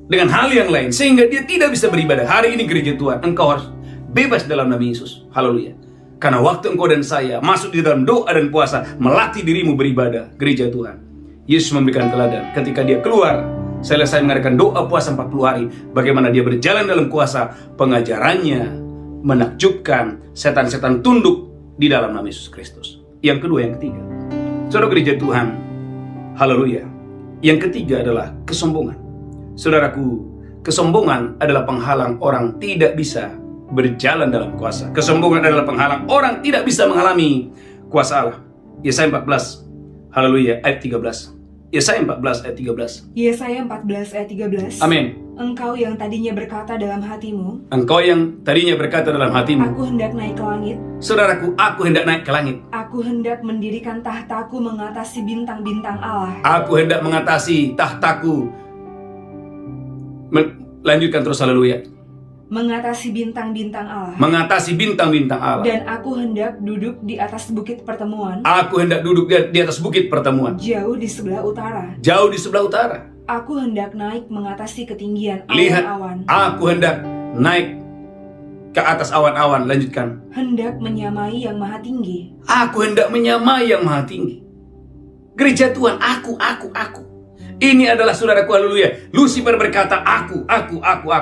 dengan hal yang lain sehingga dia tidak bisa beribadah. Hari ini gereja Tuhan, engkau harus bebas dalam nama Yesus, haleluya. Karena waktu engkau dan saya masuk di dalam doa dan puasa, melatih dirimu beribadah, gereja Tuhan, Yesus memberikan teladan ketika dia keluar selesai mengadakan doa puasa 40 hari, bagaimana dia berjalan dalam kuasa, pengajarannya menakjubkan, setan-setan tunduk di dalam nama Yesus Kristus. Yang kedua, yang ketiga, saudara gereja Tuhan, haleluya, yang ketiga adalah kesombongan. Saudaraku, kesombongan adalah penghalang orang tidak bisa berjalan dalam kuasa. Kesombongan adalah penghalang orang tidak bisa mengalami kuasa Allah. Yesaya 14, haleluya, ayat 13. Yesaya 14 ayat 13. Yesaya 14 ayat 13. Amin. Engkau yang tadinya berkata dalam hatimu, Engkau yang tadinya berkata dalam hatimu, aku hendak naik ke langit, saudaraku, aku hendak naik ke langit. aku hendak mendirikan tahtaku mengatasi bintang-bintang Allah. Aku hendak mengatasi tahtaku. Lanjutkan terus, haleluya. Mengatasi bintang-bintang Allah. Mengatasi bintang-bintang Allah. Dan aku hendak duduk di atas bukit pertemuan, Aku hendak duduk di atas bukit pertemuan, jauh di sebelah utara. jauh di sebelah utara. Aku hendak naik mengatasi ketinggian Lihat, awan-awan, aku hendak naik ke atas awan-awan. Lanjutkan. hendak menyamai yang maha tinggi. Aku hendak menyamai yang maha tinggi. Gereja Tuhan, aku. Ini adalah saudaraku, haleluya. Lucifer berkata, aku.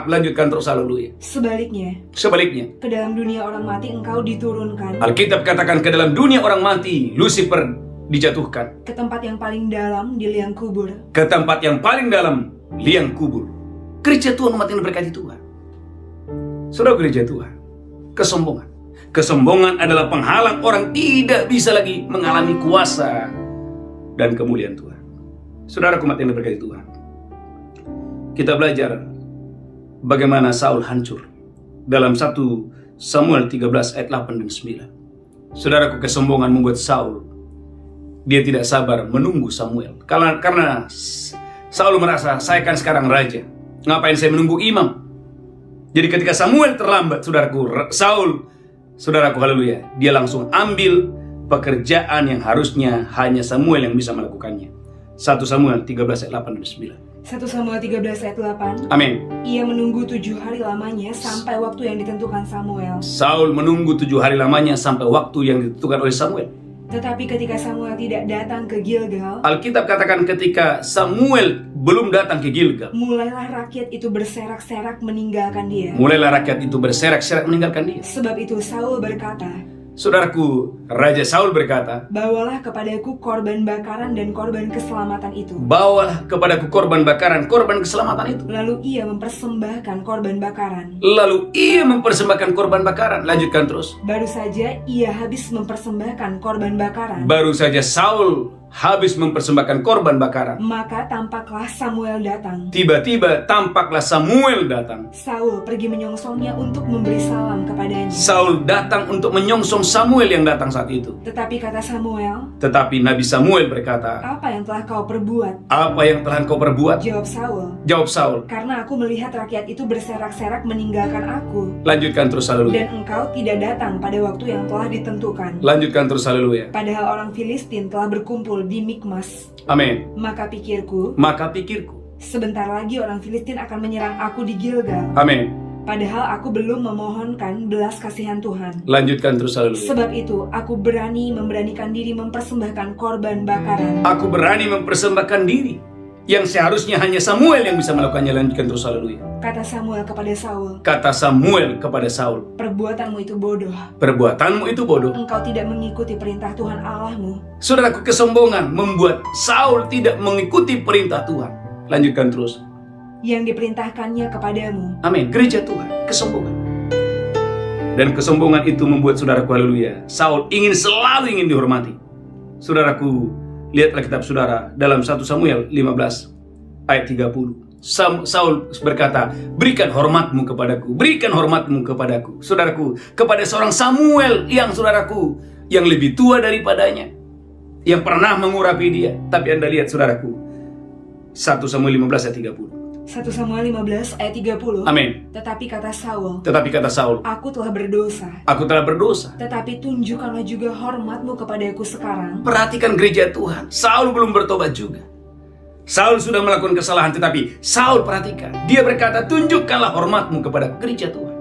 Lanjutkan terus, haleluya. Sebaliknya, Sebaliknya, ke dalam dunia orang mati engkau diturunkan, Alkitab katakan ke dalam dunia orang mati, Lucifer dijatuhkan ke tempat yang paling dalam di liang kubur. ke tempat yang paling dalam, liang kubur. Gereja Tuhan, umat yang diberkati Tuhan. Saudara gereja Tuhan, kesombongan. Kesombongan adalah penghalang orang tidak bisa lagi mengalami kuasa dan kemuliaan Tuhan. Saudara umat yang diberkati Tuhan, kita belajar bagaimana Saul hancur dalam 1 Samuel 13 ayat 8 dan 9. Saudaraku, kesombongan membuat Saul, dia tidak sabar menunggu Samuel. Karena Saul merasa, saya kan sekarang raja, ngapain saya menunggu imam? Jadi ketika Samuel terlambat, saudaraku, Saul Saudaraku, haleluya, dia langsung ambil pekerjaan yang harusnya hanya Samuel yang bisa melakukannya. 1 Samuel 13 ayat 8 dan 9. 1 Samuel 13 ayat 8. Amin. Ia menunggu 7 hari lamanya sampai waktu yang ditentukan Samuel. Saul menunggu 7 hari lamanya sampai waktu yang ditentukan oleh Samuel. Tetapi ketika Samuel tidak datang ke Gilgal, Alkitab katakan ketika Samuel belum datang ke Gilgal, mulailah rakyat itu berserak-serak meninggalkan dia. mulailah rakyat itu berserak-serak meninggalkan dia. Sebab itu Saul berkata, Saudaraku, Raja Saul berkata, bawalah kepadaku korban bakaran dan korban keselamatan itu. bawalah kepadaku korban bakaran, korban keselamatan itu. Lalu ia mempersembahkan korban bakaran. Lalu ia mempersembahkan korban bakaran. Lanjutkan terus. Baru saja ia habis mempersembahkan korban bakaran, Baru saja Saul habis mempersembahkan korban bakaran, maka tampaklah Samuel datang. tiba-tiba tampaklah Samuel datang. Saul pergi menyongsongnya untuk memberi salam kepadanya. Saul datang untuk menyongsong Samuel yang datang saat itu. Tetapi kata Samuel, Tetapi Nabi Samuel berkata, apa yang telah kau perbuat? apa yang telah engkau perbuat? Jawab Saul, Jawab Saul. karena aku melihat rakyat itu berserak-serak meninggalkan aku, Lanjutkan terus, haleluya. dan engkau tidak datang pada waktu yang telah ditentukan. Lanjutkan terus, haleluya. Padahal orang Filistin telah berkumpul di Mikmas. Amin. Maka pikirku, Maka pikirku, sebentar lagi orang Filistin akan menyerang aku di Gilgal. amin. Padahal aku belum memohonkan belas kasihan Tuhan. Lanjutkan terus, haleluya. Sebab itu aku memberanikan diri mempersembahkan korban bakaran. Aku berani mempersembahkan diri yang seharusnya hanya Samuel yang bisa melakukannya. Lanjutkan terus, haleluya. Kata Samuel kepada Saul, Kata Samuel kepada Saul, perbuatanmu itu bodoh. perbuatanmu itu bodoh. Engkau tidak mengikuti perintah Tuhan Allahmu. Saudaraku, kesombongan membuat Saul tidak mengikuti perintah Tuhan. Lanjutkan terus. Yang diperintahkannya kepadamu. Amin. Gereja Tuhan, kesombongan. Dan kesombongan itu membuat saudaraku, haleluya, Saul selalu ingin dihormati. Saudaraku, lihatlah kitab saudara dalam 1 Samuel 15 ayat 30. Saul berkata, berikan hormatmu kepadaku, berikan hormatmu kepadaku. Saudaraku, kepada seorang Samuel yang saudaraku, yang lebih tua daripadanya, yang pernah mengurapi dia. Tapi Anda lihat saudaraku, 1 Samuel 15 ayat 30. 1 Samuel 15 ayat 30. Amin. Tetapi kata Saul, Tetapi kata Saul, aku telah berdosa. aku telah berdosa. Tetapi tunjukkanlah juga hormatmu kepadaku sekarang. Perhatikan gereja Tuhan, Saul belum bertobat juga. Saul sudah melakukan kesalahan, tetapi Saul perhatikan, dia berkata, tunjukkanlah hormatmu kepada gereja Tuhan.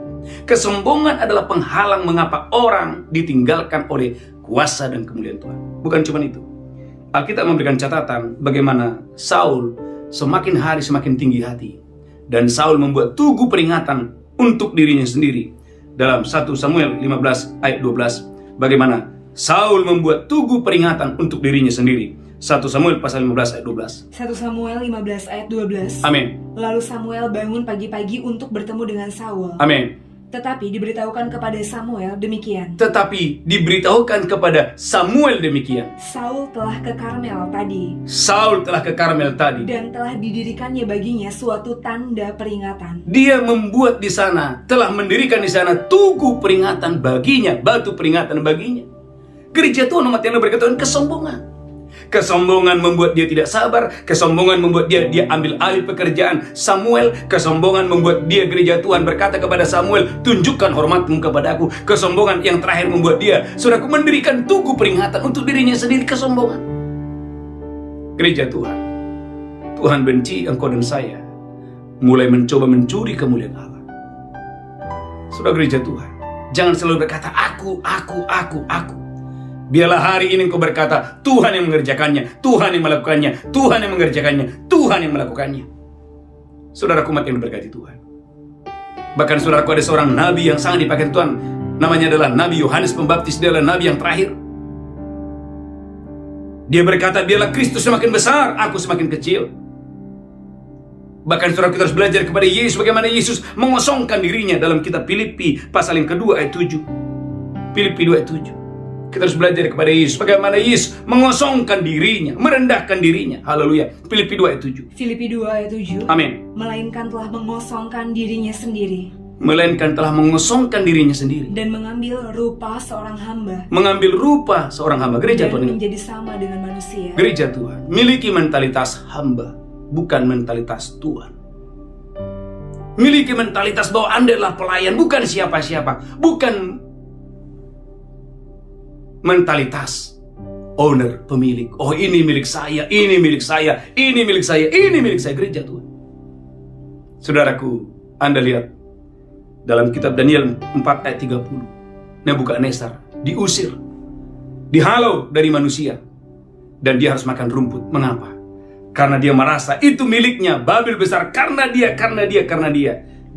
Kesombongan adalah penghalang mengapa orang ditinggalkan oleh kuasa dan kemuliaan Tuhan. Bukan cuma itu. Alkitab memberikan catatan bagaimana Saul semakin hari semakin tinggi hati. Dan Saul membuat tugu peringatan untuk dirinya sendiri. Dalam 1 Samuel 15 ayat 12, bagaimana Saul membuat tugu peringatan untuk dirinya sendiri. 1 Samuel pasal 15 ayat 12. 1 Samuel 15 ayat 12. Amin. Lalu Samuel bangun pagi-pagi untuk bertemu dengan Saul. Amin. Tetapi diberitahukan kepada Samuel demikian. Tetapi diberitahukan kepada Samuel demikian. Saul telah ke Karmel tadi. Saul telah ke Karmel tadi. Dan telah didirikannya baginya suatu tanda peringatan. Dia membuat di sana, telah mendirikan di sana tugu peringatan baginya, batu peringatan baginya. Gereja Tuhan umat yang berkata kesombongan. Kesombongan membuat dia tidak sabar. Kesombongan membuat dia ambil alih pekerjaan Samuel. Kesombongan membuat dia, gereja Tuhan berkata kepada Samuel, tunjukkan hormatmu kepadaku. Kesombongan yang terakhir membuat dia, saudaraku, mendirikan tugu peringatan untuk dirinya sendiri. Kesombongan. Gereja Tuhan, Tuhan benci engkau dan saya mulai mencoba mencuri kemuliaan Allah. Saudara gereja Tuhan, jangan selalu berkata aku. Biarlah hari ini engkau berkata, Tuhan yang mengerjakannya, Tuhan yang melakukannya, Tuhan yang mengerjakannya, Tuhan yang melakukannya. Saudaraku umat yang diberkati Tuhan. Bahkan saudaraku, ada seorang nabi yang sangat dipakai Tuhan. Namanya adalah Nabi Yohanes Pembaptis. Dia adalah nabi yang terakhir. Dia berkata, biarlah Kristus semakin besar, aku semakin kecil. Bahkan saudara, kita harus belajar kepada Yesus, bagaimana Yesus mengosongkan dirinya dalam kitab Filipi pasal yang kedua ayat 7. Filipi 2 ayat 7. Kita harus belajar kepada Yesus, bagaimana Yesus mengosongkan dirinya, merendahkan dirinya. Haleluya. Filipi 2 ayat 7. Filipi 2 ayat 7. Amin. Melainkan telah mengosongkan dirinya sendiri. Melainkan telah mengosongkan dirinya sendiri. Dan mengambil rupa seorang hamba. Mengambil rupa seorang hamba. Gereja Dan Tuhan ini. menjadi sama dengan manusia. Gereja Tuhan miliki mentalitas hamba, bukan mentalitas Tuhan. Miliki mentalitas bahwa Anda adalah pelayan, bukan siapa-siapa. Bukan mentalitas owner, pemilik. Oh, ini milik saya, ini milik saya, ini milik saya, ini milik saya. Gereja Tuhan. Saudaraku, Anda lihat dalam kitab Daniel 4 ayat 30. Nebukadnezar diusir, dihalau dari manusia, dan dia harus makan rumput. Mengapa? Karena dia merasa itu miliknya, Babel besar, karena dia.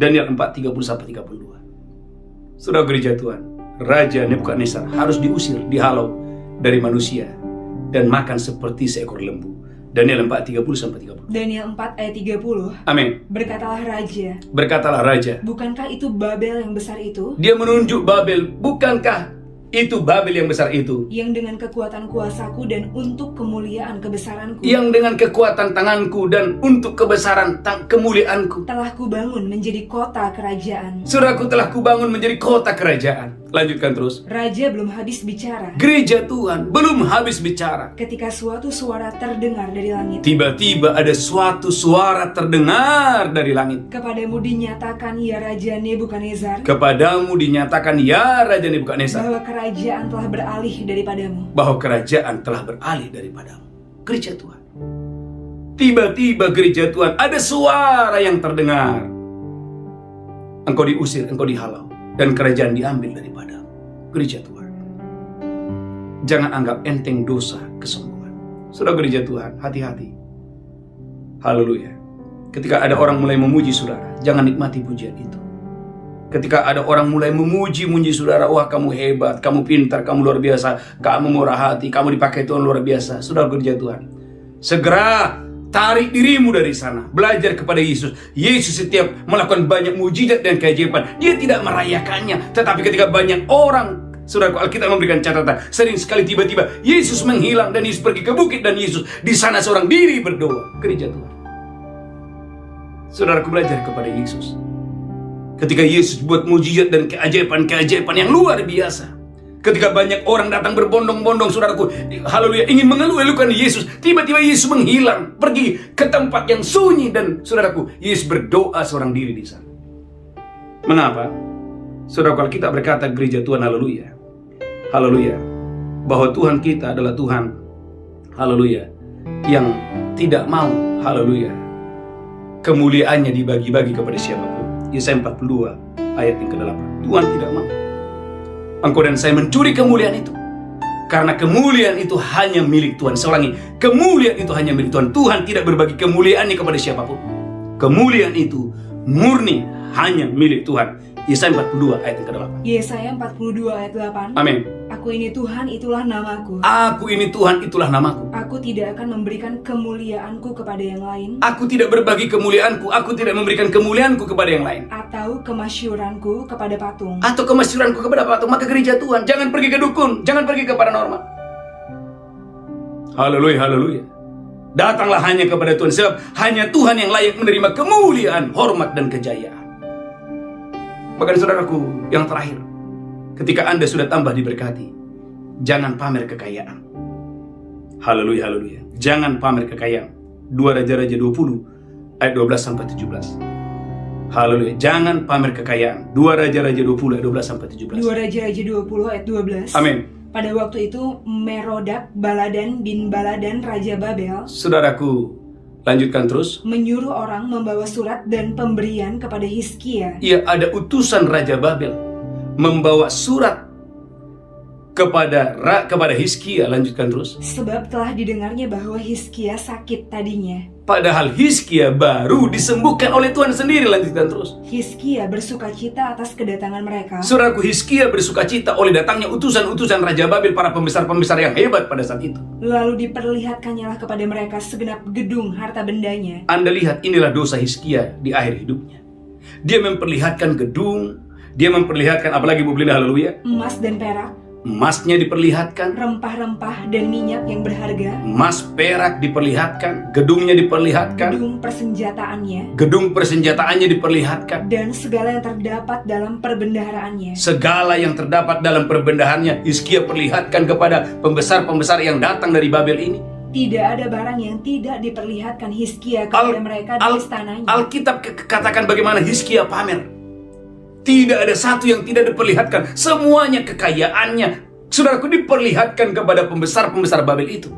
Daniel 4, 30-32. Saudara gereja Tuhan, Raja Nebukadnezar harus diusir, dihalau dari manusia, dan makan seperti seekor lembu. Daniel 4, 30-30. Daniel 4 ayat 30. Amin. Berkatalah raja, Bukankah itu Babel yang besar itu? dia menunjuk Babel, bukankah itu Babel yang besar itu? Yang dengan kekuatan kuasaku dan untuk kemuliaan kebesaranku. Yang dengan kekuatan tanganku dan untuk kebesaran kemuliaanku. Telah kubangun menjadi kota kerajaan. Saudaraku, telah kubangun menjadi kota kerajaan. Lanjutkan terus. Raja belum habis bicara. Gereja Tuhan belum habis bicara. Ketika suatu suara terdengar dari langit. Tiba-tiba ada suatu suara terdengar dari langit. Kepadamu dinyatakan, ya Raja Nebukadnezar. Kepadamu dinyatakan, ya Raja Nebukadnezar. Bahwa kerajaan telah beralih daripadamu. Bahwa kerajaan telah beralih daripadamu. Gereja Tuhan. Tiba-tiba gereja Tuhan ada suara yang terdengar. Engkau diusir, engkau dihalau, dan kerajaan diambil daripadamu. Gereja Tuhan. Jangan anggap enteng dosa kesombongan. Saudara gereja Tuhan, hati-hati. Haleluya. Ketika ada orang mulai memuji saudara, jangan nikmati pujian itu. Ketika ada orang mulai memuji saudara, wah kamu hebat, kamu pintar, kamu luar biasa, kamu murah hati, kamu dipakai Tuhan luar biasa. Saudara gereja Tuhan, segera tarik dirimu dari sana. Belajar kepada Yesus. Yesus setiap melakukan banyak mujizat dan keajaiban, dia tidak merayakannya. Tetapi ketika banyak orang, saudaraku, Alkitab memberikan catatan, sering sekali tiba-tiba Yesus menghilang dan Yesus pergi ke bukit, dan Yesus di sana seorang diri berdoa. Gereja Tuhan, saudaraku, belajar kepada Yesus. Ketika Yesus buat mujizat dan keajaiban yang luar biasa, ketika banyak orang datang berbondong-bondong, saudaraku, haleluya, ingin mengeluh-elukan Yesus, tiba-tiba Yesus menghilang, pergi ke tempat yang sunyi, dan saudaraku, Yesus berdoa seorang diri di sana. Mengapa? Saudaraku, kita berkata gereja Tuhan, haleluya, haleluya, bahwa Tuhan kita adalah Tuhan, haleluya, yang tidak mau, haleluya, kemuliaannya dibagi-bagi kepada siapapun. Yesaya 42 ayat yang ke-8. Tuhan tidak mau engkau dan saya mencuri kemuliaan itu, karena kemuliaan itu hanya milik Tuhan. Saya ulangi, kemuliaan itu hanya milik Tuhan. Tuhan tidak berbagi kemuliaannya kepada siapapun. Kemuliaan itu murni hanya milik Tuhan. Yesaya 42 ayat yang ke-8. Yesaya 42 ayat 8. Amin. Aku ini Tuhan, itulah namaku. Aku ini Tuhan, itulah namaku. Aku tidak akan memberikan kemuliaanku kepada yang lain. Aku tidak berbagi kemuliaanku. Aku tidak memberikan kemuliaanku kepada yang lain. Atau kemasyuranku kepada patung. Atau kemasyuranku kepada patung. Maka gereja Tuhan, jangan pergi ke dukun, jangan pergi ke paranormal. Haleluya, haleluya. Datanglah hanya kepada Tuhan, sebab hanya Tuhan yang layak menerima kemuliaan, hormat, dan kejayaan. Bahkan saudaraku, yang terakhir, ketika Anda sudah tambah diberkati, jangan pamer kekayaan. Haleluya, haleluya. Jangan pamer kekayaan. 2 Raja-Raja 20 ayat 12-17. Haleluya. Jangan pamer kekayaan. 2 Raja-Raja 20 ayat 12-17. 2 Raja-Raja 20 ayat 12. Amin. Pada waktu itu Merodak Baladan bin Baladan Raja Babel, saudaraku, lanjutkan terus. menyuruh orang membawa surat dan pemberian kepada Hizkia. Iya, ada utusan Raja Babel membawa surat kepada Hizkia. Lanjutkan terus. Sebab telah didengarnya bahwa Hizkia sakit tadinya. Padahal Hizkia baru disembuhkan oleh Tuhan sendiri. Lanjutkan terus. Hizkia bersukacita atas kedatangan mereka. Saudaraku, Hizkia bersukacita oleh datangnya utusan-utusan Raja Babel, para pembesar-pembesar yang hebat pada saat itu. Lalu diperlihatkannyalah kepada mereka segenap gedung harta bendanya. Anda lihat, inilah dosa Hizkia di akhir hidupnya. Dia memperlihatkan gedung, dia memperlihatkan, apalagi Bu Belinda, haleluya, Emas dan perak, emasnya diperlihatkan, rempah-rempah dan minyak yang berharga, emas perak diperlihatkan, gedungnya diperlihatkan, gedung persenjataannya diperlihatkan, dan segala yang terdapat dalam perbendaharaannya. Segala yang terdapat dalam perbendaharannya Hizkia perlihatkan kepada pembesar-pembesar yang datang dari Babel ini. Tidak ada barang yang tidak diperlihatkan Hizkia kepada mereka di istananya. Alkitab katakan bagaimana Hizkia pamer. Tidak ada satu yang tidak diperlihatkan. Semuanya, kekayaannya, Saudaraku, diperlihatkan kepada pembesar-pembesar Babel itu.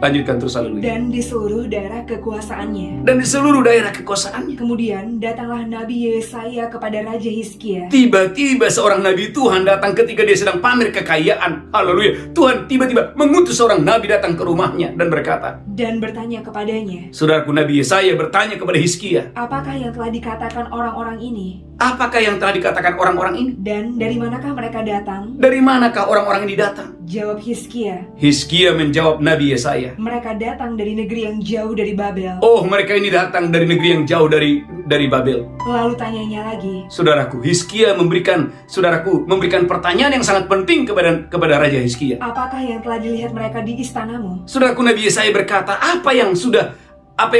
Lanjutkan terus, haleluya. Dan di seluruh daerah kekuasaannya. Dan di seluruh daerah kekuasaannya. Kemudian datanglah Nabi Yesaya kepada Raja Hizkia. Tiba-tiba seorang nabi Tuhan datang ketika dia sedang pamer kekayaan. Haleluya. Tuhan tiba-tiba mengutus seorang nabi datang ke rumahnya dan berkata. Dan bertanya kepadanya. Saudaraku, Nabi Yesaya bertanya kepada Hizkia. Apakah yang telah dikatakan orang-orang ini? Apakah yang telah dikatakan orang-orang ini? Dan dari manakah mereka datang? Dari manakah orang-orang ini datang? Jawab Hizkia. Hizkia menjawab Nabi Yesaya. Mereka datang dari negeri yang jauh dari Babel. Oh, mereka ini datang dari negeri yang jauh dari Babel. Lalu tanyanya lagi. Saudaraku, Hizkia memberikan pertanyaan yang sangat penting kepada Raja Hizkia. Apakah yang telah dilihat mereka di istanamu? Saudaraku, Nabi Yesaya berkata, apa yang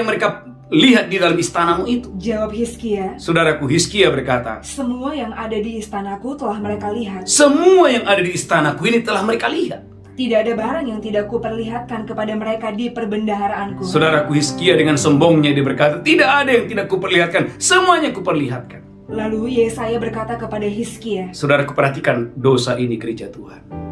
mereka lihat di dalam istanamu itu? Jawab Hizkia. Saudaraku, Hizkia berkata, Semua yang ada di istanaku telah mereka lihat. semua yang ada di istanaku ini telah mereka lihat. Tidak ada barang yang tidak kuperlihatkan kepada mereka di perbendaharaanku. Saudaraku, Hizkia dengan sombongnya dia berkata, tidak ada yang tidak kuperlihatkan, semuanya kuperlihatkan. Lalu Yesaya berkata kepada Hizkia. Saudaraku, perhatikan dosa ini gereja Tuhan.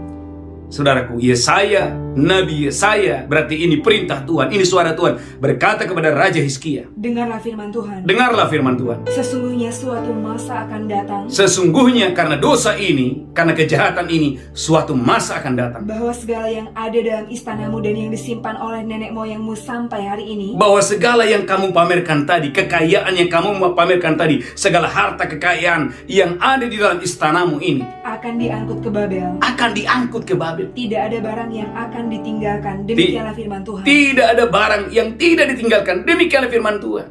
Saudaraku, Yesaya, Nabi Yesaya, berarti ini perintah Tuhan, ini suara Tuhan berkata kepada Raja Hizkia. Dengarlah firman Tuhan. Dengarlah firman Tuhan. Sesungguhnya suatu masa akan datang. Sesungguhnya karena dosa ini, karena kejahatan ini, suatu masa akan datang. Bahwa segala yang ada dalam istanamu dan yang disimpan oleh nenek moyangmu sampai hari ini. Bahwa segala yang kamu pamerkan tadi, kekayaan yang kamu pamerkan tadi, segala harta kekayaan yang ada di dalam istanamu ini, akan diangkut ke Babel. akan diangkut ke Babel. Tidak ada barang yang akan ditinggalkan. Demikianlah firman Tuhan. Tidak ada barang yang tidak ditinggalkan. Demikianlah firman Tuhan.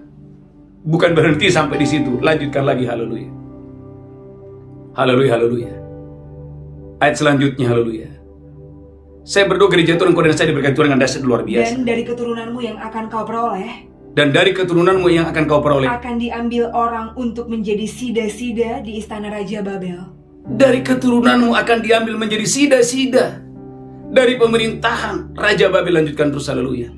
Bukan berhenti sampai di situ. Lanjutkan lagi, haleluya. Haleluya, haleluya. Ayat selanjutnya, haleluya. Saya berdoa gereja Tuhan, engkau dan saya diberkati Tuhan dengan dahsyat luar biasa. Dan dari keturunanmu yang akan kau peroleh. Dan dari keturunanmu yang akan kau peroleh. Akan diambil orang untuk menjadi sida-sida di istana Raja Babel. Dari keturunanmu akan diambil menjadi sida-sida dari pemerintahan Raja Babel. Lanjutkan terus, haleluya.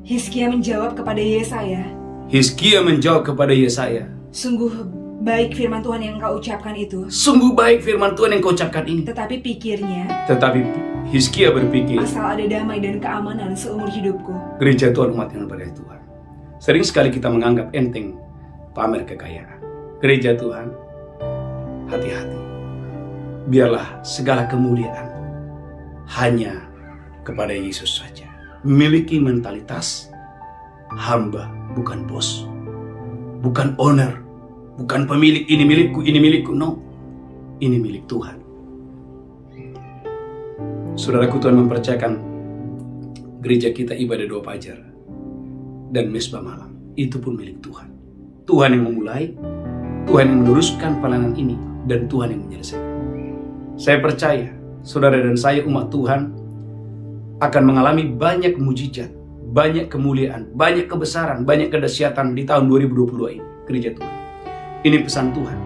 Hizkia menjawab kepada Yesaya. Hizkia menjawab kepada Yesaya. Sungguh baik firman Tuhan yang kau ucapkan itu. Sungguh baik firman Tuhan yang kau ucapkan ini. Tetapi pikirnya, Tetapi Hizkia berpikir, asal ada damai dan keamanan seumur hidupku. gereja Tuhan, umat yang berkati Tuhan, sering sekali kita menganggap enteng pamer kekayaan. Gereja Tuhan, hati-hati. Biarlah segala kemuliaan hanya kepada Yesus saja. Miliki mentalitas hamba, bukan bos, bukan owner, bukan pemilik. Ini milikku. No, ini milik Tuhan. Saudaraku, Tuhan mempercayakan gereja kita ibadah doa fajar dan mesbah malam. Itu pun milik Tuhan. Tuhan yang memulai, Tuhan yang meneruskan pelayanan ini, dan Tuhan yang menyelesaikan. Saya percaya, saudara dan saya umat Tuhan akan mengalami banyak mujizat, banyak kemuliaan, banyak kebesaran, banyak kedahsyatan di tahun 2022 ini, gereja Tuhan. Ini pesan Tuhan.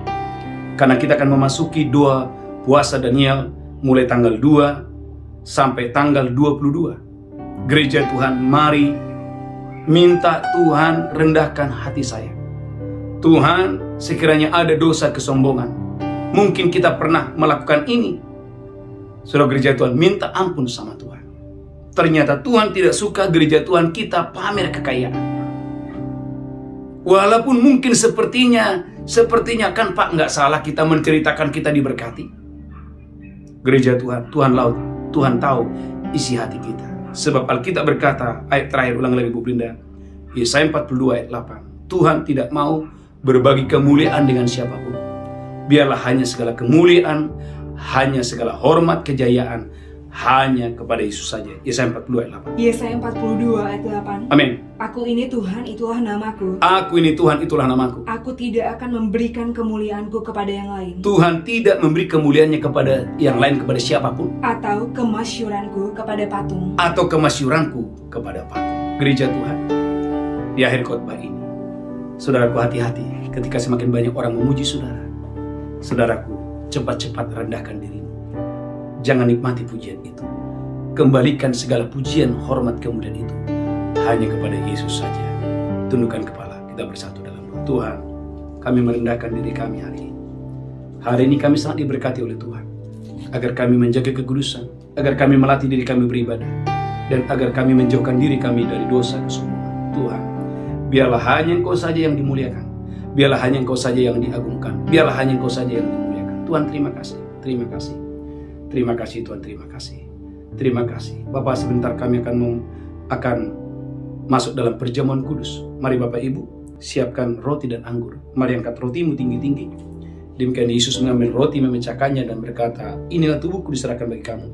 Karena kita akan memasuki 2 puasa Daniel mulai tanggal 2 sampai tanggal 22. Gereja Tuhan, mari minta Tuhan rendahkan hati saya. Tuhan, sekiranya ada dosa kesombongan, mungkin kita pernah melakukan ini. Saudara gereja Tuhan, minta ampun sama Tuhan. Ternyata Tuhan tidak suka gereja Tuhan kita pamer kekayaan. Walaupun mungkin sepertinya kan Pak, nggak salah kita menceritakan kita diberkati. Gereja Tuhan, Tuhan tahu isi hati kita. Sebab Alkitab berkata, ayat terakhir, ulang lagi Bu Brinda, Yesaya 42 ayat 8. Tuhan tidak mau berbagi kemuliaan dengan siapapun. Biarlah hanya segala kemuliaan, hanya segala hormat, kejayaan, hanya kepada Yesus saja. Yesaya 42 ayat 8. Yesaya 42 ayat 8. Amin. Aku ini Tuhan, itulah namaku. Aku ini Tuhan, itulah namaku. Aku tidak akan memberikan kemuliaanku kepada yang lain. Tuhan tidak memberi kemuliaannya kepada yang lain, kepada siapapun. Atau kemasyuranku kepada patung. Atau kemasyuranku kepada patung. Gereja Tuhan, di akhir khotbah ini, saudaraku, hati-hati ketika semakin banyak orang memuji saudara. Saudaraku, cepat-cepat rendahkan dirimu. Jangan nikmati pujian itu. Kembalikan segala pujian, hormat, kemuliaan itu hanya kepada Yesus saja. Tundukkan kepala, kita bersatu dalam doa. Tuhan, kami merendahkan diri kami hari ini. Hari ini kami sangat diberkati oleh Tuhan. agar kami menjaga kekudusan, agar kami melatih diri kami beribadah, dan agar kami menjauhkan diri kami dari dosa kesombongan. Tuhan, biarlah hanya Engkau saja yang dimuliakan, biarlah hanya Engkau saja yang diagungkan, biarlah hanya Engkau saja yang dimuliakan. Tuhan, terima kasih, terima kasih, terima kasih Tuhan, terima kasih, terima kasih. Bapak, sebentar kami akan masuk dalam perjamuan kudus. Mari Bapak Ibu, siapkan roti dan anggur. Mari angkat rotimu tinggi-tinggi. Demikian Yesus mengambil roti, memecahkannya dan berkata, inilah tubuhku diserahkan bagi kamu.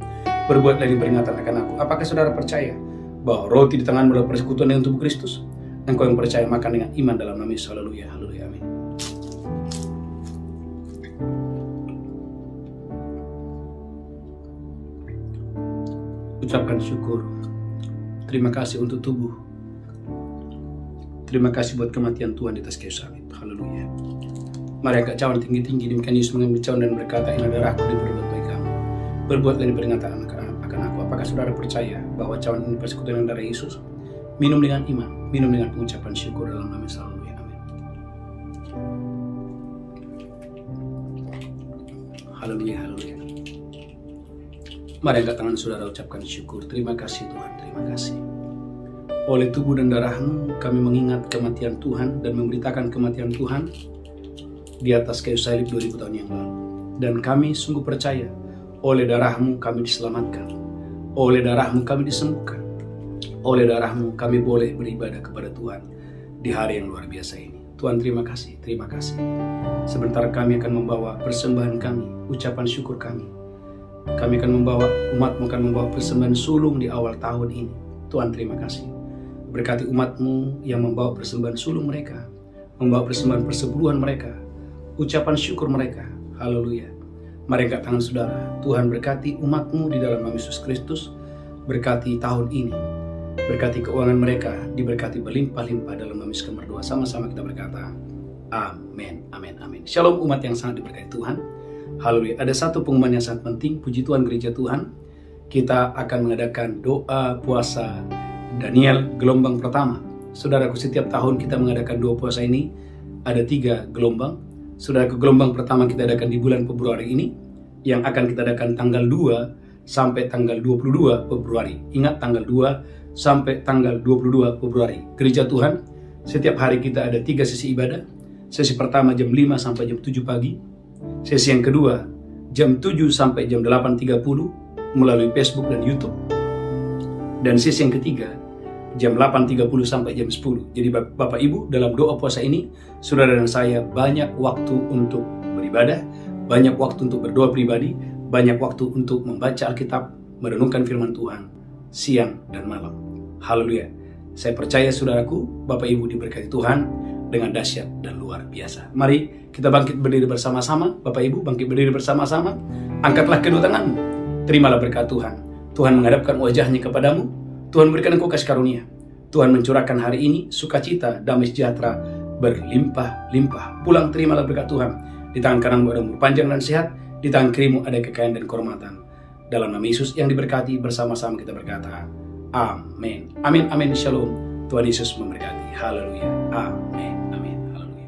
Berbuatlah ini peringatan akan aku. Apakah saudara percaya bahwa roti di tanganmu adalah persekutuan dengan tubuh Kristus? Engkau yang percaya makan dengan iman dalam nama Yesus. Haleluya, haleluya, amin. Ucapkan syukur. Terima kasih untuk tubuh. Terima kasih buat kematian Tuhan di atas kayu salib. Haleluya. Mari angkat cawan tinggi-tinggi. Demikian Yesus mengambil cawan dan berkata, inilah darahku diperbuat bagi kamu. Berbuatlah ini peringatan akan aku. Apakah saudara percaya bahwa cawan ini persekutuan dengan darah Yesus? Minum dengan iman, minum dengan pengucapan syukur dalam nama Yesus. Haleluya, amin. Haleluya, haleluya. Mari angkat tangan saudara, ucapkan syukur. Terima kasih Tuhan, terima kasih. Oleh tubuh dan darahmu kami mengingat kematian Tuhan dan memberitakan kematian Tuhan di atas kayu salib 2000 tahun yang lalu. Dan kami sungguh percaya, oleh darahmu kami diselamatkan, oleh darahmu kami disembuhkan, oleh darahmu kami boleh beribadah kepada Tuhan di hari yang luar biasa ini. Tuhan, terima kasih, terima kasih. Sebentar kami akan membawa persembahan kami, ucapan syukur kami. Kami akan membawa, umatmu akan membawa persembahan sulung di awal tahun ini. Tuhan, terima kasih. Berkati umatmu yang membawa persembahan sulung mereka, membawa persembahan persepuluhan mereka, ucapan syukur mereka. Haleluya. Mari angkat tangan saudara. Tuhan, berkati umatmu di dalam nama Yesus Kristus. Berkati tahun ini. Berkati keuangan mereka. Diberkati berlimpah-limpah dalam nama Yesus. Kami berdoa sama-sama, kita berkata amin, amin, amin. Shalom umat yang sangat diberkati Tuhan. Haleluya. Ada satu pengumuman yang sangat penting. Puji Tuhan gereja Tuhan. Kita akan mengadakan doa puasa Daniel gelombang pertama. Saudaraku, setiap tahun kita mengadakan doa puasa ini ada 3 gelombang. Saudara, gelombang pertama kita adakan di bulan Februari ini, yang akan kita adakan tanggal 2 sampai tanggal 22 Februari. Ingat, tanggal 2 sampai tanggal 22 Februari. Gereja Tuhan, setiap hari kita ada 3 sesi ibadah. Sesi pertama jam 5 sampai jam 7 pagi. Sesi yang kedua jam 7 sampai jam 8.30 melalui Facebook dan YouTube. Dan sesi yang ketiga jam 8.30 sampai jam 10. Jadi Bapak Ibu, dalam doa puasa ini, saudara dan saya banyak waktu untuk beribadah, banyak waktu untuk berdoa pribadi, banyak waktu untuk membaca Alkitab, merenungkan firman Tuhan, siang dan malam. Haleluya. Saya percaya saudaraku, Bapak Ibu diberkati Tuhan dengan dahsyat dan luar biasa. Mari kita bangkit berdiri bersama-sama. Bapak Ibu bangkit berdiri bersama-sama. Angkatlah kedua tanganmu. Terimalah berkat Tuhan. Tuhan menghadapkan wajahnya kepadamu. Tuhan berikan engkau kasih karunia. Tuhan mencurahkan hari ini sukacita, damai sejahtera, berlimpah-limpah. Pulang terimalah berkat Tuhan. Di tangan kananmu ada umur panjang dan sehat. Di tangan kirimu ada kekayaan dan kehormatan. Dalam nama Yesus yang diberkati, bersama-sama kita berkata, amin. Amin, amin, shalom. Tuhan Yesus memberkati. Haleluya. Amin, amin, haleluya.